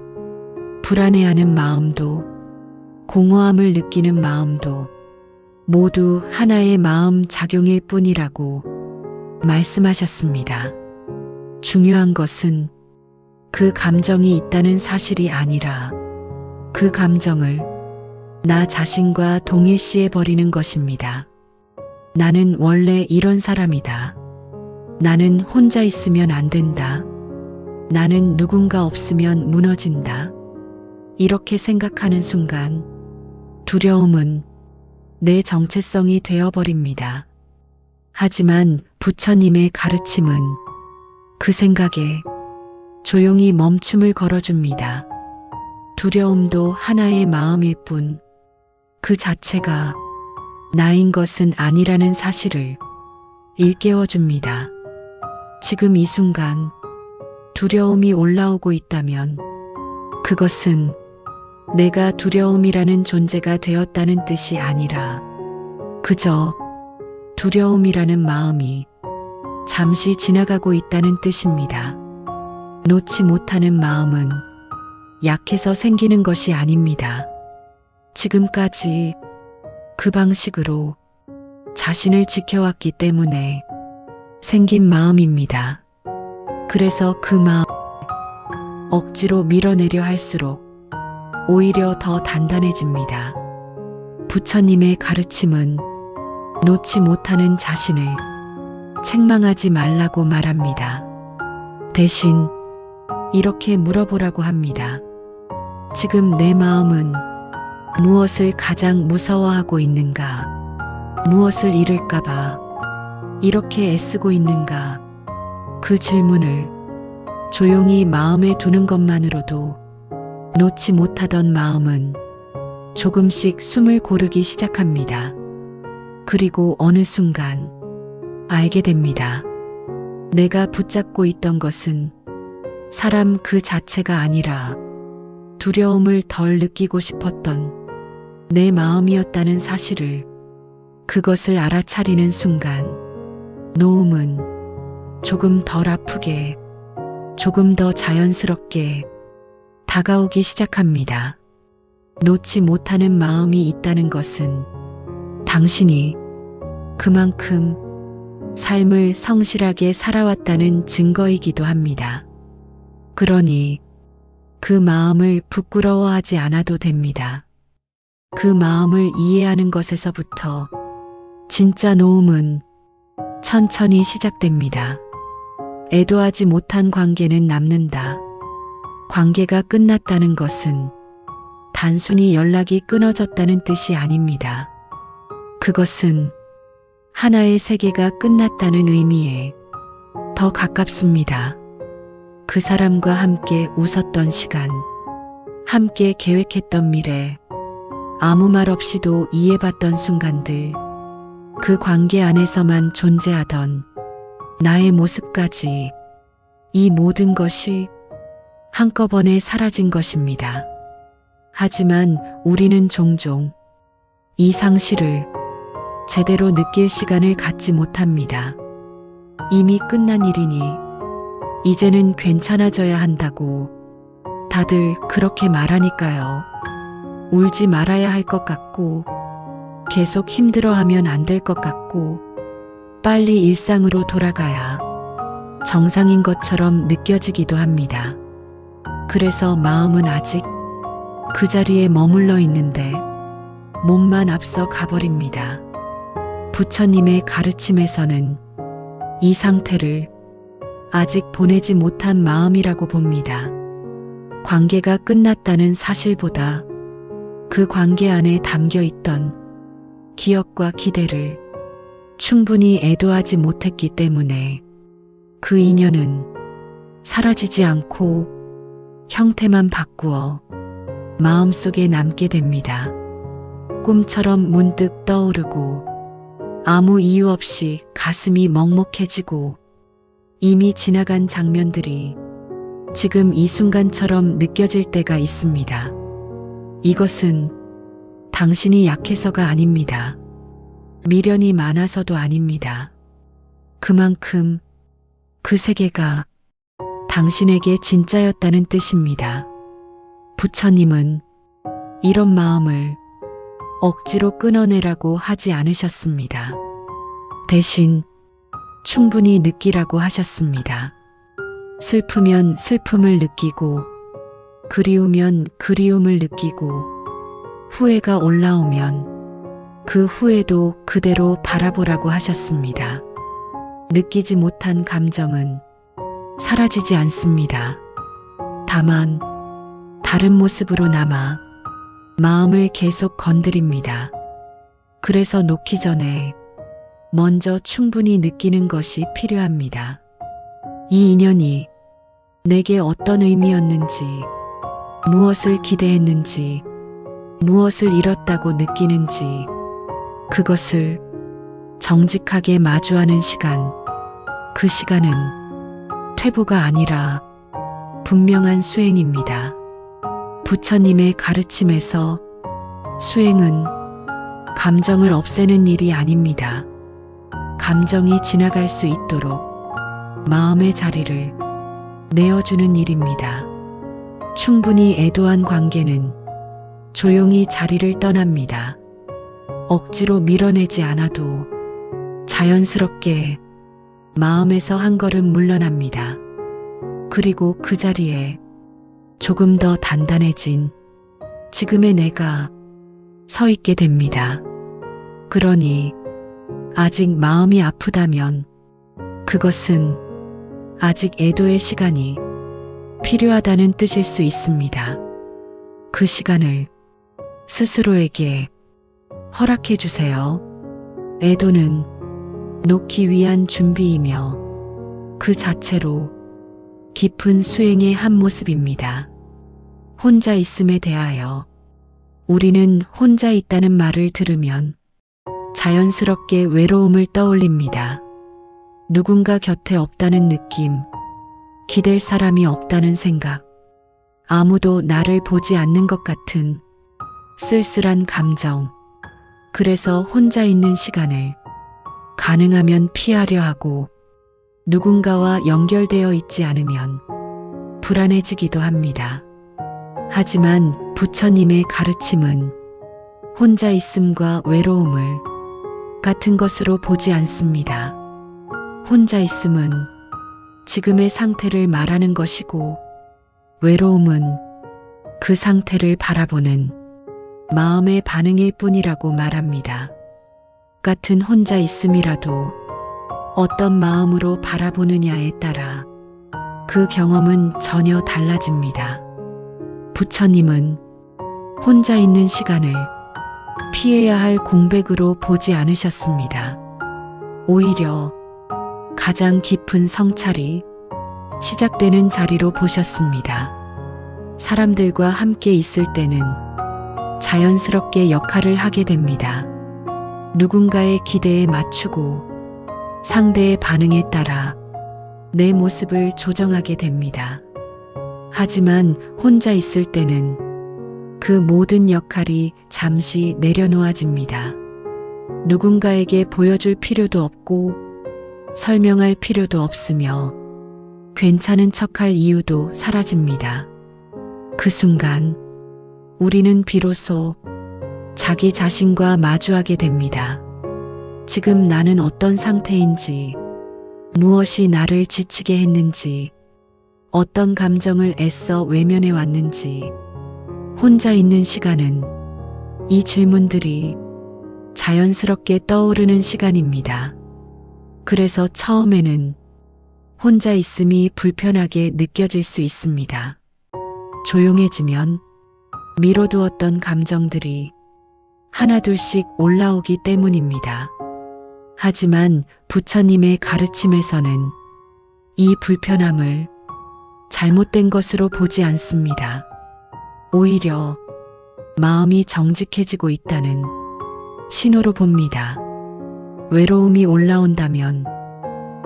불안해하는 마음도, 공허함을 느끼는 마음도 모두 하나의 마음 작용일 뿐이라고 말씀하셨습니다. 중요한 것은 그 감정이 있다는 사실이 아니라 그 감정을 나 자신과 동일시해 버리는 것입니다. 나는 원래 이런 사람이다. 나는 혼자 있으면 안 된다. 나는 누군가 없으면 무너진다. 이렇게 생각하는 순간 두려움은 내 정체성이 되어버립니다. 하지만 부처님의 가르침은 그 생각에 조용히 멈춤을 걸어줍니다. 두려움도 하나의 마음일 뿐 그 자체가 나인 것은 아니라는 사실을 일깨워줍니다. 지금 이 순간 두려움이 올라오고 있다면 그것은 내가 두려움이라는 존재가 되었다는 뜻이 아니라 그저 두려움이라는 마음이 잠시 지나가고 있다는 뜻입니다. 놓지 못하는 마음은 약해서 생기는 것이 아닙니다. 지금까지 그 방식으로 자신을 지켜왔기 때문에 생긴 마음입니다. 그래서 그 마음 억지로 밀어내려 할수록 오히려 더 단단해집니다. 부처님의 가르침은 놓지 못하는 자신을 책망하지 말라고 말합니다. 대신 이렇게 물어보라고 합니다. 지금 내 마음은 무엇을 가장 무서워하고 있는가? 무엇을 잃을까봐 이렇게 애쓰고 있는가? 그 질문을 조용히 마음에 두는 것만으로도 놓지 못하던 마음은 조금씩 숨을 고르기 시작합니다. 그리고 어느 순간 알게 됩니다. 내가 붙잡고 있던 것은 사람 그 자체가 아니라 두려움을 덜 느끼고 싶었던 내 마음이었다는 사실을, 그것을 알아차리는 순간 놓음은 조금 덜 아프게, 조금 더 자연스럽게 다가오기 시작합니다. 놓지 못하는 마음이 있다는 것은 당신이 그만큼 삶을 성실하게 살아왔다는 증거이기도 합니다. 그러니 그 마음을 부끄러워하지 않아도 됩니다. 그 마음을 이해하는 것에서부터 진짜 놓음은 천천히 시작됩니다. 애도하지 못한 관계는 남는다. 관계가 끝났다는 것은 단순히 연락이 끊어졌다는 뜻이 아닙니다. 그것은 하나의 세계가 끝났다는 의미에 더 가깝습니다. 그 사람과 함께 웃었던 시간, 함께 계획했던 미래, 아무 말 없이도 이해받던 순간들, 그 관계 안에서만 존재하던 나의 모습까지, 이 모든 것이 한꺼번에 사라진 것입니다. 하지만 우리는 종종 이 상실을 제대로 느낄 시간을 갖지 못합니다. 이미 끝난 일이니 이제는 괜찮아져야 한다고 다들 그렇게 말하니까요. 울지 말아야 할 것 같고, 계속 힘들어하면 안 될 것 같고, 빨리 일상으로 돌아가야 정상인 것처럼 느껴지기도 합니다. 그래서 마음은 아직 그 자리에 머물러 있는데 몸만 앞서 가버립니다. 부처님의 가르침에서는 이 상태를 아직 보내지 못한 마음이라고 봅니다. 관계가 끝났다는 사실보다 그 관계 안에 담겨 있던 기억과 기대를 충분히 애도하지 못했기 때문에 그 인연은 사라지지 않고 형태만 바꾸어 마음속에 남게 됩니다. 꿈처럼 문득 떠오르고 아무 이유 없이 가슴이 먹먹해지고, 이미 지나간 장면들이 지금 이 순간처럼 느껴질 때가 있습니다. 이것은 당신이 약해서가 아닙니다. 미련이 많아서도 아닙니다. 그만큼 그 세계가 당신에게 진짜였다는 뜻입니다. 부처님은 이런 마음을 억지로 끊어내라고 하지 않으셨습니다. 대신 충분히 느끼라고 하셨습니다. 슬프면 슬픔을 느끼고, 그리우면 그리움을 느끼고, 후회가 올라오면 그 후회도 그대로 바라보라고 하셨습니다. 느끼지 못한 감정은 사라지지 않습니다. 다만 다른 모습으로 남아 마음을 계속 건드립니다. 그래서 놓기 전에 먼저 충분히 느끼는 것이 필요합니다. 이 인연이 내게 어떤 의미였는지, 무엇을 기대했는지, 무엇을 잃었다고 느끼는지, 그것을 정직하게 마주하는 시간, 그 시간은 퇴보가 아니라 분명한 수행입니다. 부처님의 가르침에서 수행은 감정을 없애는 일이 아닙니다. 감정이 지나갈 수 있도록 마음의 자리를 내어주는 일입니다. 충분히 애도한 관계는 조용히 자리를 떠납니다. 억지로 밀어내지 않아도 자연스럽게 마음에서 한 걸음 물러납니다. 그리고 그 자리에 조금 더 단단해진 지금의 내가 서 있게 됩니다. 그러니 아직 마음이 아프다면 그것은 아직 애도의 시간이 필요하다는 뜻일 수 있습니다. 그 시간을 스스로에게 허락해 주세요. 애도는 놓기 위한 준비이며 그 자체로 깊은 수행의 한 모습입니다. 혼자 있음에 대하여 우리는 혼자 있다는 말을 들으면 자연스럽게 외로움을 떠올립니다. 누군가 곁에 없다는 느낌, 기댈 사람이 없다는 생각, 아무도 나를 보지 않는 것 같은 쓸쓸한 감정. 그래서 혼자 있는 시간을 가능하면 피하려 하고 누군가와 연결되어 있지 않으면 불안해지기도 합니다. 하지만 부처님의 가르침은 혼자 있음과 외로움을 같은 것으로 보지 않습니다. 혼자 있음은 지금의 상태를 말하는 것이고 외로움은 그 상태를 바라보는 마음의 반응일 뿐이라고 말합니다. 같은 혼자 있음이라도 어떤 마음으로 바라보느냐에 따라 그 경험은 전혀 달라집니다. 부처님은 혼자 있는 시간을 피해야 할 공백으로 보지 않으셨습니다. 오히려 가장 깊은 성찰이 시작되는 자리로 보셨습니다. 사람들과 함께 있을 때는 자연스럽게 역할을 하게 됩니다. 누군가의 기대에 맞추고 상대의 반응에 따라 내 모습을 조정하게 됩니다. 하지만 혼자 있을 때는 그 모든 역할이 잠시 내려놓아집니다. 누군가에게 보여줄 필요도 없고 설명할 필요도 없으며 괜찮은 척할 이유도 사라집니다. 그 순간 우리는 비로소 자기 자신과 마주하게 됩니다. 지금 나는 어떤 상태인지, 무엇이 나를 지치게 했는지, 어떤 감정을 애써 외면해 왔는지, 혼자 있는 시간은 이 질문들이 자연스럽게 떠오르는 시간입니다. 그래서 처음에는 혼자 있음이 불편하게 느껴질 수 있습니다. 조용해지면 미뤄두었던 감정들이 하나둘씩 올라오기 때문입니다. 하지만 부처님의 가르침에서는 이 불편함을 잘못된 것으로 보지 않습니다. 오히려 마음이 정직해지고 있다는 신호로 봅니다. 외로움이 올라온다면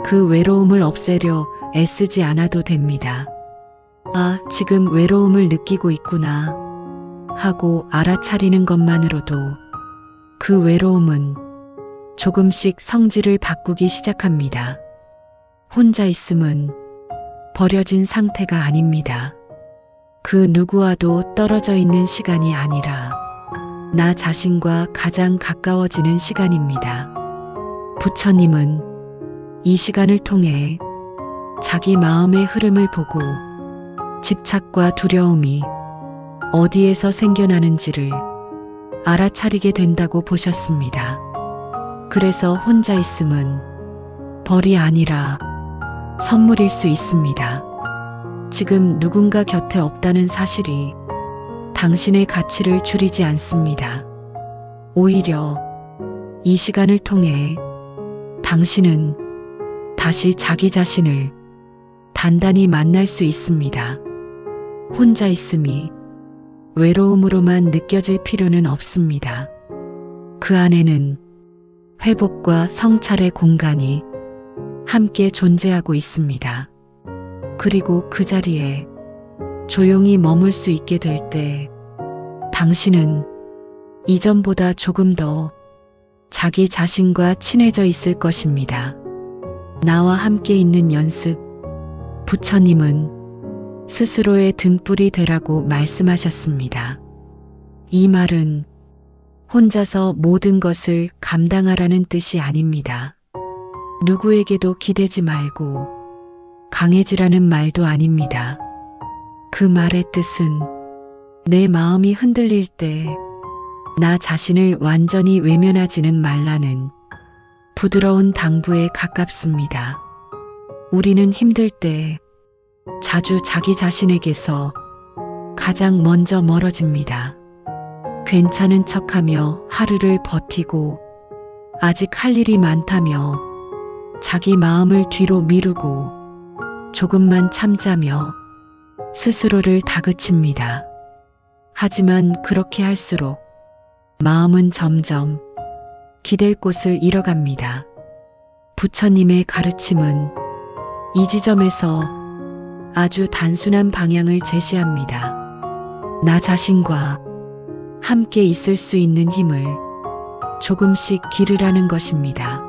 그 외로움을 없애려 애쓰지 않아도 됩니다. 아, 지금 외로움을 느끼고 있구나 하고 알아차리는 것만으로도 그 외로움은 조금씩 성질을 바꾸기 시작합니다. 혼자 있음은 버려진 상태가 아닙니다. 그 누구와도 떨어져 있는 시간이 아니라 나 자신과 가장 가까워지는 시간입니다. 부처님은 이 시간을 통해 자기 마음의 흐름을 보고 집착과 두려움이 어디에서 생겨나는지를 알아차리게 된다고 보셨습니다. 그래서 혼자 있음은 벌이 아니라 선물일 수 있습니다. 지금 누군가 곁에 없다는 사실이 당신의 가치를 줄이지 않습니다. 오히려 이 시간을 통해 당신은 다시 자기 자신을 단단히 만날 수 있습니다. 혼자 있음이 외로움으로만 느껴질 필요는 없습니다. 그 안에는 회복과 성찰의 공간이 함께 존재하고 있습니다. 그리고 그 자리에 조용히 머물 수 있게 될 때 당신은 이전보다 조금 더 자기 자신과 친해져 있을 것입니다. 나와 함께 있는 연습. 부처님은 스스로의 등불이 되라고 말씀하셨습니다. 이 말은 혼자서 모든 것을 감당하라는 뜻이 아닙니다. 누구에게도 기대지 말고 강해지라는 말도 아닙니다. 그 말의 뜻은 내 마음이 흔들릴 때 나 자신을 완전히 외면하지는 말라는 부드러운 당부에 가깝습니다. 우리는 힘들 때 자주 자기 자신에게서 가장 먼저 멀어집니다. 괜찮은 척하며 하루를 버티고 아직 할 일이 많다며 자기 마음을 뒤로 미루고 조금만 참자며 스스로를 다그칩니다. 하지만 그렇게 할수록 마음은 점점 기댈 곳을 잃어갑니다. 부처님의 가르침은 이 지점에서 아주 단순한 방향을 제시합니다. 나 자신과 함께 있을 수 있는 힘을 조금씩 기르라는 것입니다.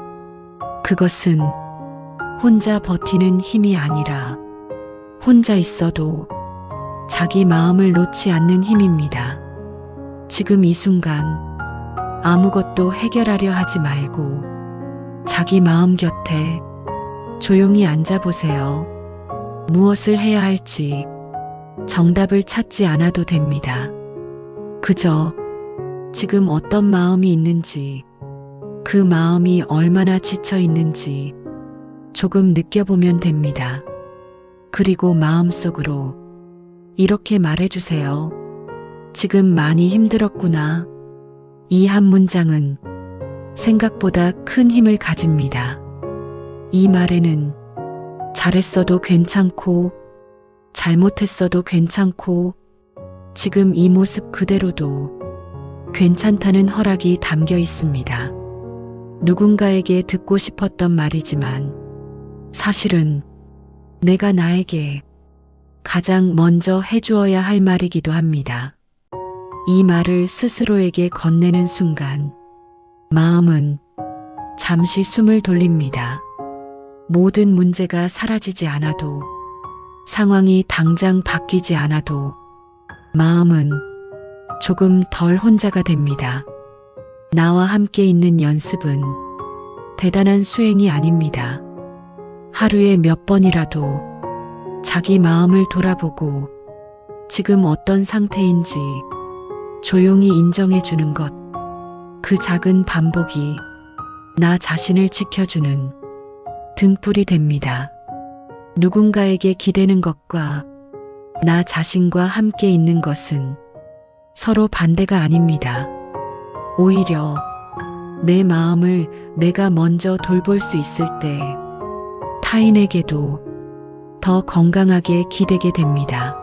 그것은 혼자 버티는 힘이 아니라 혼자 있어도 자기 마음을 놓지 않는 힘입니다. 지금 이 순간 아무것도 해결하려 하지 말고 자기 마음 곁에 조용히 앉아보세요. 무엇을 해야 할지 정답을 찾지 않아도 됩니다. 그저 지금 어떤 마음이 있는지, 그 마음이 얼마나 지쳐 있는지 조금 느껴보면 됩니다. 그리고 마음속으로 이렇게 말해주세요. 지금 많이 힘들었구나. 이 한 문장은 생각보다 큰 힘을 가집니다. 이 말에는 잘했어도 괜찮고, 잘못했어도 괜찮고, 지금 이 모습 그대로도 괜찮다는 허락이 담겨 있습니다. 누군가에게 듣고 싶었던 말이지만 사실은 내가 나에게 가장 먼저 해주어야 할 말이기도 합니다. 이 말을 스스로에게 건네는 순간 마음은 잠시 숨을 돌립니다. 모든 문제가 사라지지 않아도, 상황이 당장 바뀌지 않아도 마음은 조금 덜 혼자가 됩니다. 나와 함께 있는 연습은 대단한 수행이 아닙니다. 하루에 몇 번이라도 자기 마음을 돌아보고 지금 어떤 상태인지 조용히 인정해 주는 것, 그 작은 반복이 나 자신을 지켜주는 등불이 됩니다. 누군가에게 기대는 것과 나 자신과 함께 있는 것은 서로 반대가 아닙니다. 오히려 내 마음을 내가 먼저 돌볼 수 있을 때 타인에게도 더 건강하게 기대게 됩니다.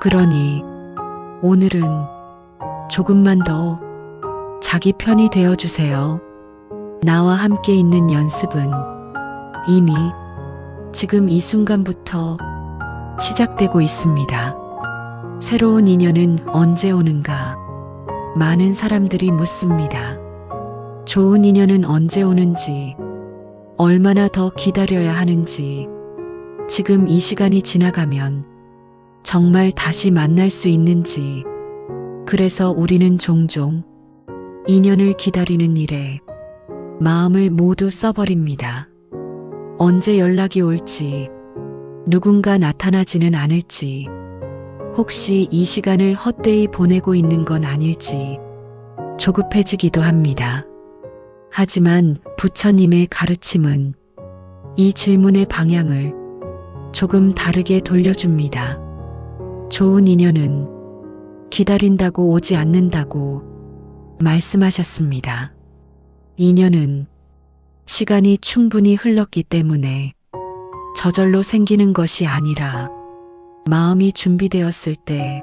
그러니 오늘은 조금만 더 자기 편이 되어주세요. 나와 함께 있는 연습은 이미 지금 이 순간부터 시작되고 있습니다. 새로운 인연은 언제 오는가? 많은 사람들이 묻습니다. 좋은 인연은 언제 오는지, 얼마나 더 기다려야 하는지, 지금 이 시간이 지나가면 정말 다시 만날 수 있는지. 그래서 우리는 종종 인연을 기다리는 일에 마음을 모두 써버립니다. 언제 연락이 올지, 누군가 나타나지는 않을지, 혹시 이 시간을 헛되이 보내고 있는 건 아닐지 조급해지기도 합니다. 하지만 부처님의 가르침은 이 질문의 방향을 조금 다르게 돌려줍니다. 좋은 인연은 기다린다고 오지 않는다고 말씀하셨습니다. 인연은 시간이 충분히 흘렀기 때문에 저절로 생기는 것이 아니라 마음이 준비되었을 때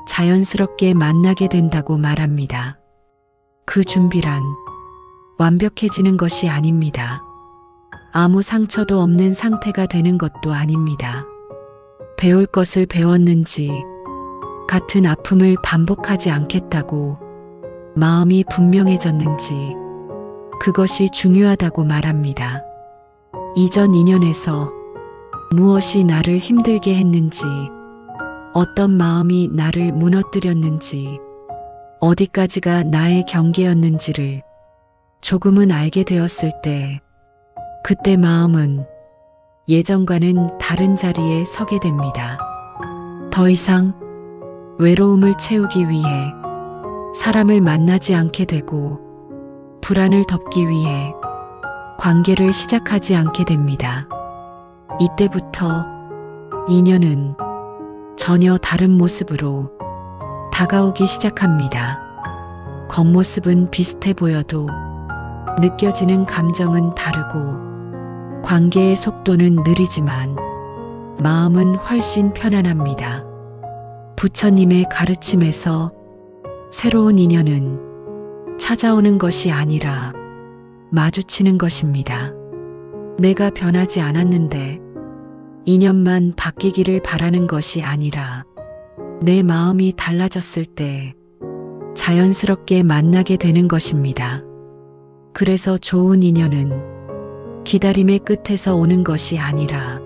자연스럽게 만나게 된다고 말합니다. 그 준비란 완벽해지는 것이 아닙니다. 아무 상처도 없는 상태가 되는 것도 아닙니다. 배울 것을 배웠는지, 같은 아픔을 반복하지 않겠다고 마음이 분명해졌는지, 그것이 중요하다고 말합니다. 이전 인연에서 무엇이 나를 힘들게 했는지, 어떤 마음이 나를 무너뜨렸는지, 어디까지가 나의 경계였는지를 조금은 알게 되었을 때, 그때 마음은 예전과는 다른 자리에 서게 됩니다. 더 이상 외로움을 채우기 위해 사람을 만나지 않게 되고 불안을 덮기 위해 관계를 시작하지 않게 됩니다. 이때부터 인연은 전혀 다른 모습으로 다가오기 시작합니다. 겉모습은 비슷해 보여도 느껴지는 감정은 다르고 관계의 속도는 느리지만 마음은 훨씬 편안합니다. 부처님의 가르침에서 새로운 인연은 찾아오는 것이 아니라 마주치는 것입니다. 내가 변하지 않았는데 인연만 바뀌기를 바라는 것이 아니라 내 마음이 달라졌을 때 자연스럽게 만나게 되는 것입니다. 그래서 좋은 인연은 기다림의 끝에서 오는 것이 아니라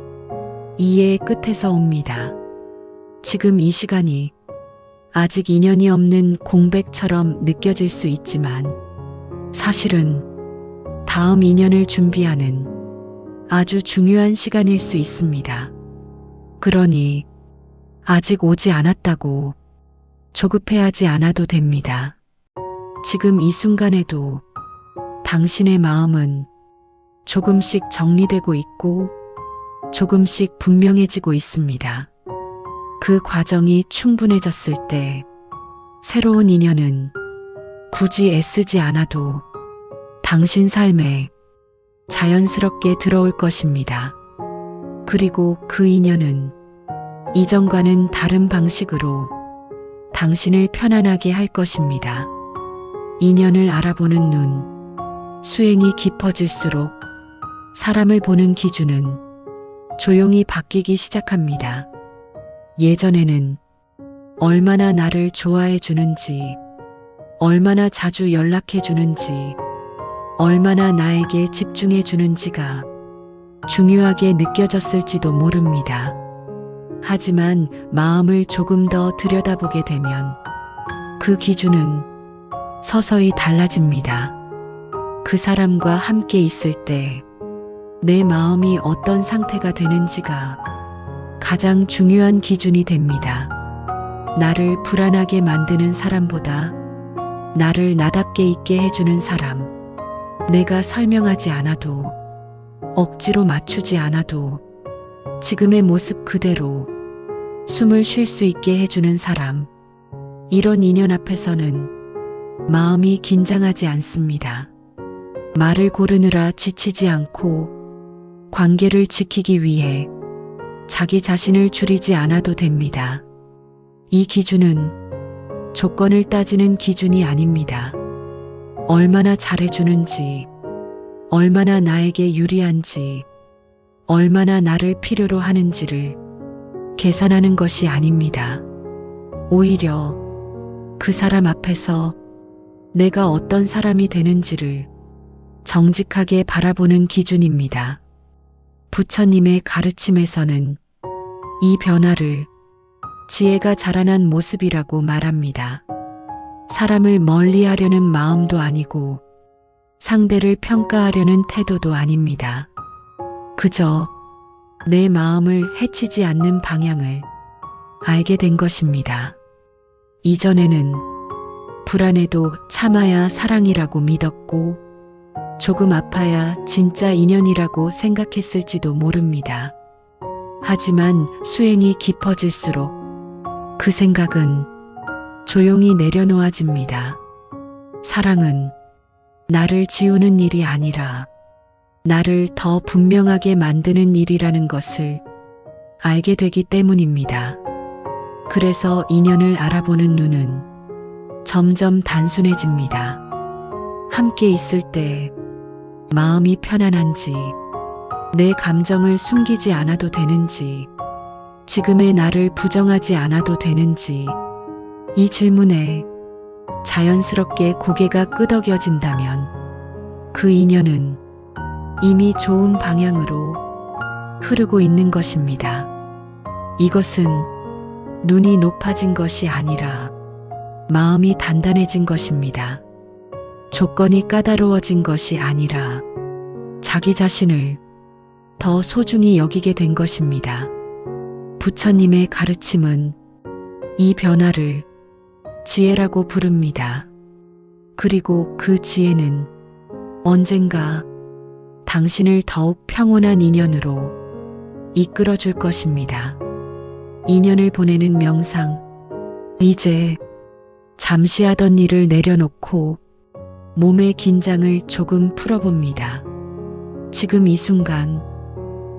이해의 끝에서 옵니다. 지금 이 시간이 아직 인연이 없는 공백처럼 느껴질 수 있지만 사실은 다음 인연을 준비하는 아주 중요한 시간일 수 있습니다. 그러니 아직 오지 않았다고 조급해하지 않아도 됩니다. 지금 이 순간에도 당신의 마음은 조금씩 정리되고 있고 조금씩 분명해지고 있습니다. 그 과정이 충분해졌을 때 새로운 인연은 굳이 애쓰지 않아도 당신 삶에 자연스럽게 들어올 것입니다. 그리고 그 인연은 이전과는 다른 방식으로 당신을 편안하게 할 것입니다. 인연을 알아보는 눈, 수행이 깊어질수록 사람을 보는 기준은 조용히 바뀌기 시작합니다. 예전에는 얼마나 나를 좋아해 주는지, 얼마나 자주 연락해 주는지, 얼마나 나에게 집중해 주는지가 중요하게 느껴졌을지도 모릅니다. 하지만 마음을 조금 더 들여다보게 되면 그 기준은 서서히 달라집니다. 그 사람과 함께 있을 때 내 마음이 어떤 상태가 되는지가 가장 중요한 기준이 됩니다. 나를 불안하게 만드는 사람보다 나를 나답게 있게 해주는 사람, 내가 설명하지 않아도 억지로 맞추지 않아도 지금의 모습 그대로 숨을 쉴 수 있게 해주는 사람, 이런 인연 앞에서는 마음이 긴장하지 않습니다. 말을 고르느라 지치지 않고 관계를 지키기 위해 자기 자신을 줄이지 않아도 됩니다. 이 기준은 조건을 따지는 기준이 아닙니다. 얼마나 잘해주는지, 얼마나 나에게 유리한지, 얼마나 나를 필요로 하는지를 계산하는 것이 아닙니다. 오히려 그 사람 앞에서 내가 어떤 사람이 되는지를 정직하게 바라보는 기준입니다. 부처님의 가르침에서는 이 변화를 지혜가 자라난 모습이라고 말합니다. 사람을 멀리하려는 마음도 아니고 상대를 평가하려는 태도도 아닙니다. 그저 내 마음을 해치지 않는 방향을 알게 된 것입니다. 이전에는 불안해도 참아야 사랑이라고 믿었고 조금 아파야 진짜 인연이라고 생각했을지도 모릅니다. 하지만 수행이 깊어질수록 그 생각은 조용히 내려놓아집니다. 사랑은 나를 지우는 일이 아니라 나를 더 분명하게 만드는 일이라는 것을 알게 되기 때문입니다. 그래서 인연을 알아보는 눈은 점점 단순해집니다. 함께 있을 때 마음이 편안한지, 내 감정을 숨기지 않아도 되는지, 지금의 나를 부정하지 않아도 되는지, 이 질문에 자연스럽게 고개가 끄덕여진다면 그 인연은 이미 좋은 방향으로 흐르고 있는 것입니다. 이것은 눈이 높아진 것이 아니라 마음이 단단해진 것입니다. 조건이 까다로워진 것이 아니라 자기 자신을 더 소중히 여기게 된 것입니다. 부처님의 가르침은 이 변화를 지혜라고 부릅니다. 그리고 그 지혜는 언젠가 당신을 더욱 평온한 인연으로 이끌어 줄 것입니다. 인연을 보내는 명상. 이제 잠시 하던 일을 내려놓고 몸의 긴장을 조금 풀어봅니다. 지금 이 순간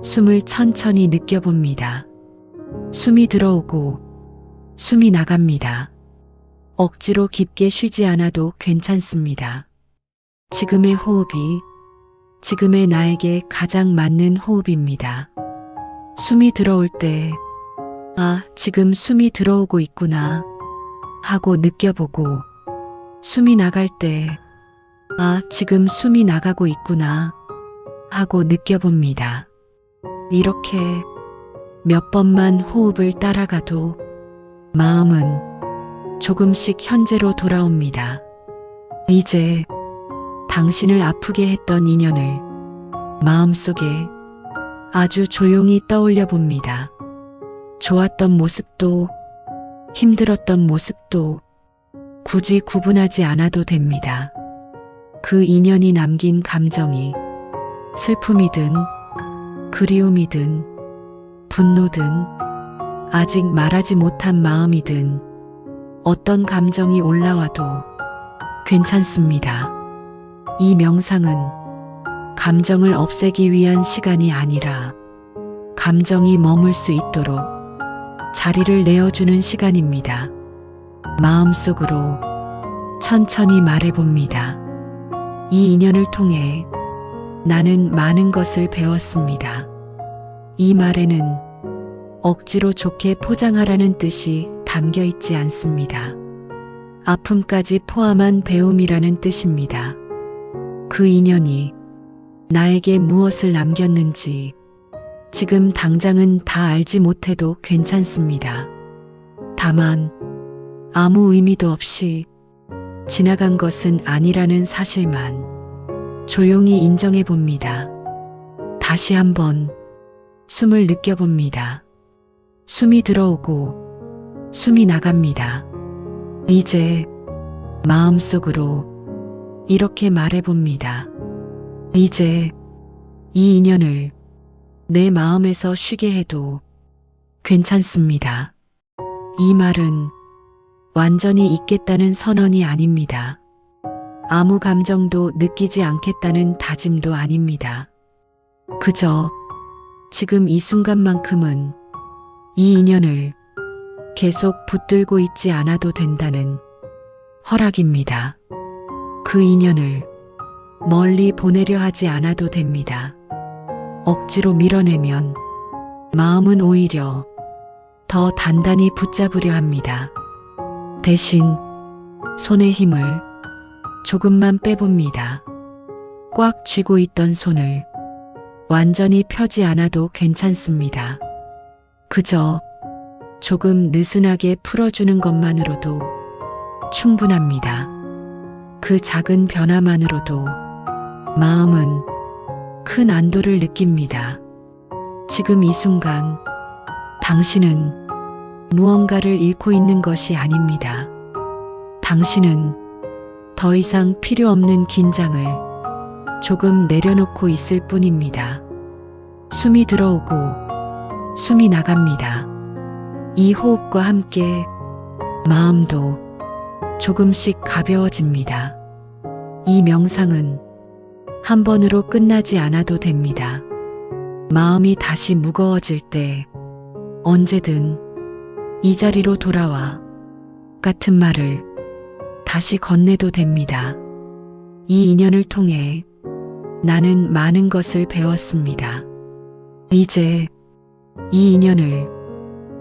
숨을 천천히 느껴봅니다. 숨이 들어오고 숨이 나갑니다. 억지로 깊게 쉬지 않아도 괜찮습니다. 지금의 호흡이 지금의 나에게 가장 맞는 호흡입니다. 숨이 들어올 때, 아, 지금 숨이 들어오고 있구나 하고 느껴보고, 숨이 나갈 때, 아, 지금 숨이 나가고 있구나 하고 느껴봅니다. 이렇게 몇 번만 호흡을 따라가도 마음은 조금씩 현재로 돌아옵니다. 이제 당신을 아프게 했던 인연을 마음속에 아주 조용히 떠올려 봅니다. 좋았던 모습도 힘들었던 모습도 굳이 구분하지 않아도 됩니다. 그 인연이 남긴 감정이 슬픔이든 그리움이든 분노든 아직 말하지 못한 마음이든 어떤 감정이 올라와도 괜찮습니다. 이 명상은 감정을 없애기 위한 시간이 아니라 감정이 머물 수 있도록 자리를 내어주는 시간입니다. 마음속으로 천천히 말해봅니다. 이 인연을 통해 나는 많은 것을 배웠습니다. 이 말에는 억지로 좋게 포장하라는 뜻이 담겨 있지 않습니다. 아픔까지 포함한 배움이라는 뜻입니다. 그 인연이 나에게 무엇을 남겼는지 지금 당장은 다 알지 못해도 괜찮습니다. 다만 아무 의미도 없이 지나간 것은 아니라는 사실만 조용히 인정해 봅니다. 다시 한번 숨을 느껴봅니다. 숨이 들어오고 숨이 나갑니다. 이제 마음속으로 이렇게 말해봅니다. 이제 이 인연을 내 마음에서 쉬게 해도 괜찮습니다. 이 말은 완전히 잊겠다는 선언이 아닙니다. 아무 감정도 느끼지 않겠다는 다짐도 아닙니다. 그저 지금 이 순간만큼은 이 인연을 계속 붙들고 있지 않아도 된다는 허락입니다. 그 인연을 멀리 보내려 하지 않아도 됩니다. 억지로 밀어내면 마음은 오히려 더 단단히 붙잡으려 합니다. 대신 손의 힘을 조금만 빼봅니다. 꽉 쥐고 있던 손을 완전히 펴지 않아도 괜찮습니다. 그저 조금 느슨하게 풀어주는 것만으로도 충분합니다. 그 작은 변화만으로도 마음은 큰 안도를 느낍니다. 지금 이 순간 당신은 무언가를 잃고 있는 것이 아닙니다. 당신은 더 이상 필요 없는 긴장을 조금 내려놓고 있을 뿐입니다. 숨이 들어오고 숨이 나갑니다. 이 호흡과 함께 마음도 조금씩 가벼워집니다. 이 명상은 한 번으로 끝나지 않아도 됩니다. 마음이 다시 무거워질 때 언제든 이 자리로 돌아와 같은 말을 다시 건네도 됩니다. 이 인연을 통해 나는 많은 것을 배웠습니다. 이제 이 인연을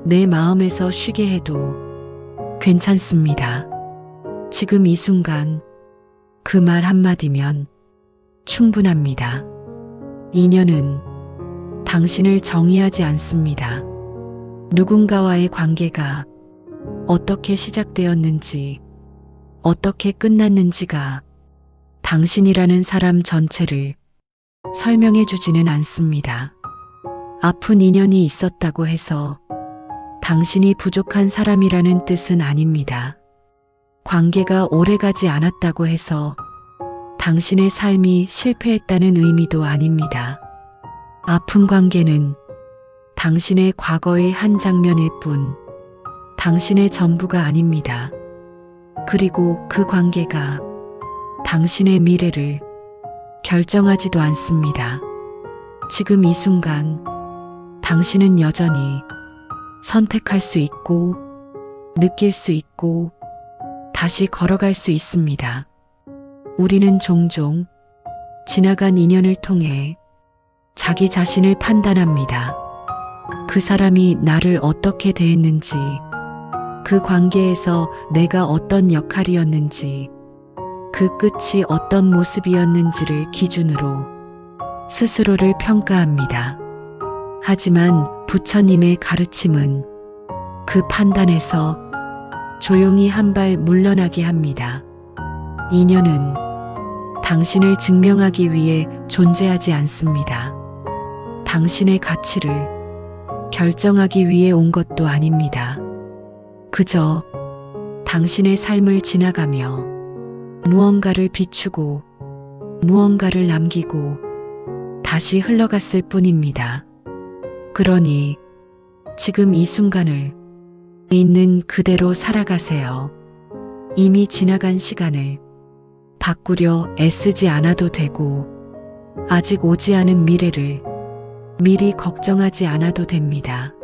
내 마음에서 쉬게 해도 괜찮습니다. 지금 이 순간 그 말 한마디면 충분합니다. 인연은 당신을 정의하지 않습니다. 누군가와의 관계가 어떻게 시작되었는지, 어떻게 끝났는지가 당신이라는 사람 전체를 설명해 주지는 않습니다. 아픈 인연이 있었다고 해서 당신이 부족한 사람이라는 뜻은 아닙니다. 관계가 오래가지 않았다고 해서 당신의 삶이 실패했다는 의미도 아닙니다. 아픈 관계는 당신의 과거의 한 장면일 뿐 당신의 전부가 아닙니다. 그리고 그 관계가 당신의 미래를 결정하지도 않습니다. 지금 이 순간 당신은 여전히 선택할 수 있고 느낄 수 있고 다시 걸어갈 수 있습니다. 우리는 종종 지나간 인연을 통해 자기 자신을 판단합니다. 그 사람이 나를 어떻게 대했는지, 그 관계에서 내가 어떤 역할이었는지, 그 끝이 어떤 모습이었는지를 기준으로 스스로를 평가합니다. 하지만 부처님의 가르침은 그 판단에서 조용히 한 발 물러나게 합니다. 인연은 당신을 증명하기 위해 존재하지 않습니다. 당신의 가치를 결정하기 위해 온 것도 아닙니다. 그저 당신의 삶을 지나가며 무언가를 비추고 무언가를 남기고 다시 흘러갔을 뿐입니다. 그러니 지금 이 순간을 있는 그대로 살아가세요. 이미 지나간 시간을 바꾸려 애쓰지 않아도 되고 아직 오지 않은 미래를 미리 걱정하지 않아도 됩니다.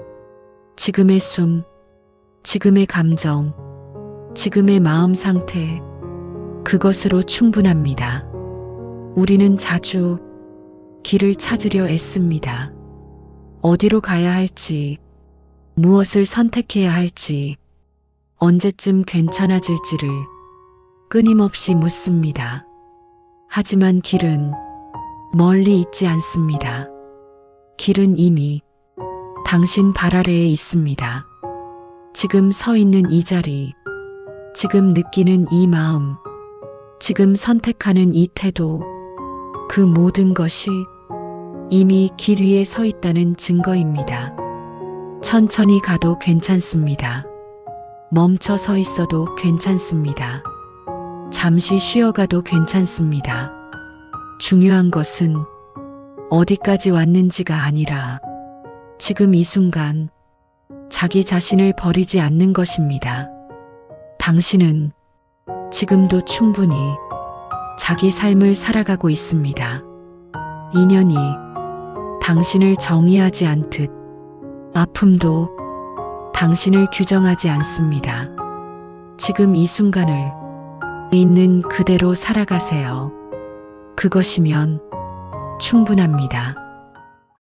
지금의 숨, 지금의 감정, 지금의 마음 상태, 그것으로 충분합니다. 우리는 자주 길을 찾으려 애씁니다. 어디로 가야 할지, 무엇을 선택해야 할지, 언제쯤 괜찮아질지를 끊임없이 묻습니다. 하지만 길은 멀리 있지 않습니다. 길은 이미 당신 발 아래에 있습니다. 지금 서 있는 이 자리, 지금 느끼는 이 마음, 지금 선택하는 이 태도, 그 모든 것이 이미 길 위에 서 있다는 증거입니다. 천천히 가도 괜찮습니다. 멈춰 서 있어도 괜찮습니다. 잠시 쉬어가도 괜찮습니다. 중요한 것은 어디까지 왔는지가 아니라 지금 이 순간 자기 자신을 버리지 않는 것입니다. 당신은 지금도 충분히 자기 삶을 살아가고 있습니다. 인연이 당신을 정의하지 않듯 아픔도 당신을 규정하지 않습니다. 지금 이 순간을 있는 그대로 살아가세요. 그것이면 충분합니다.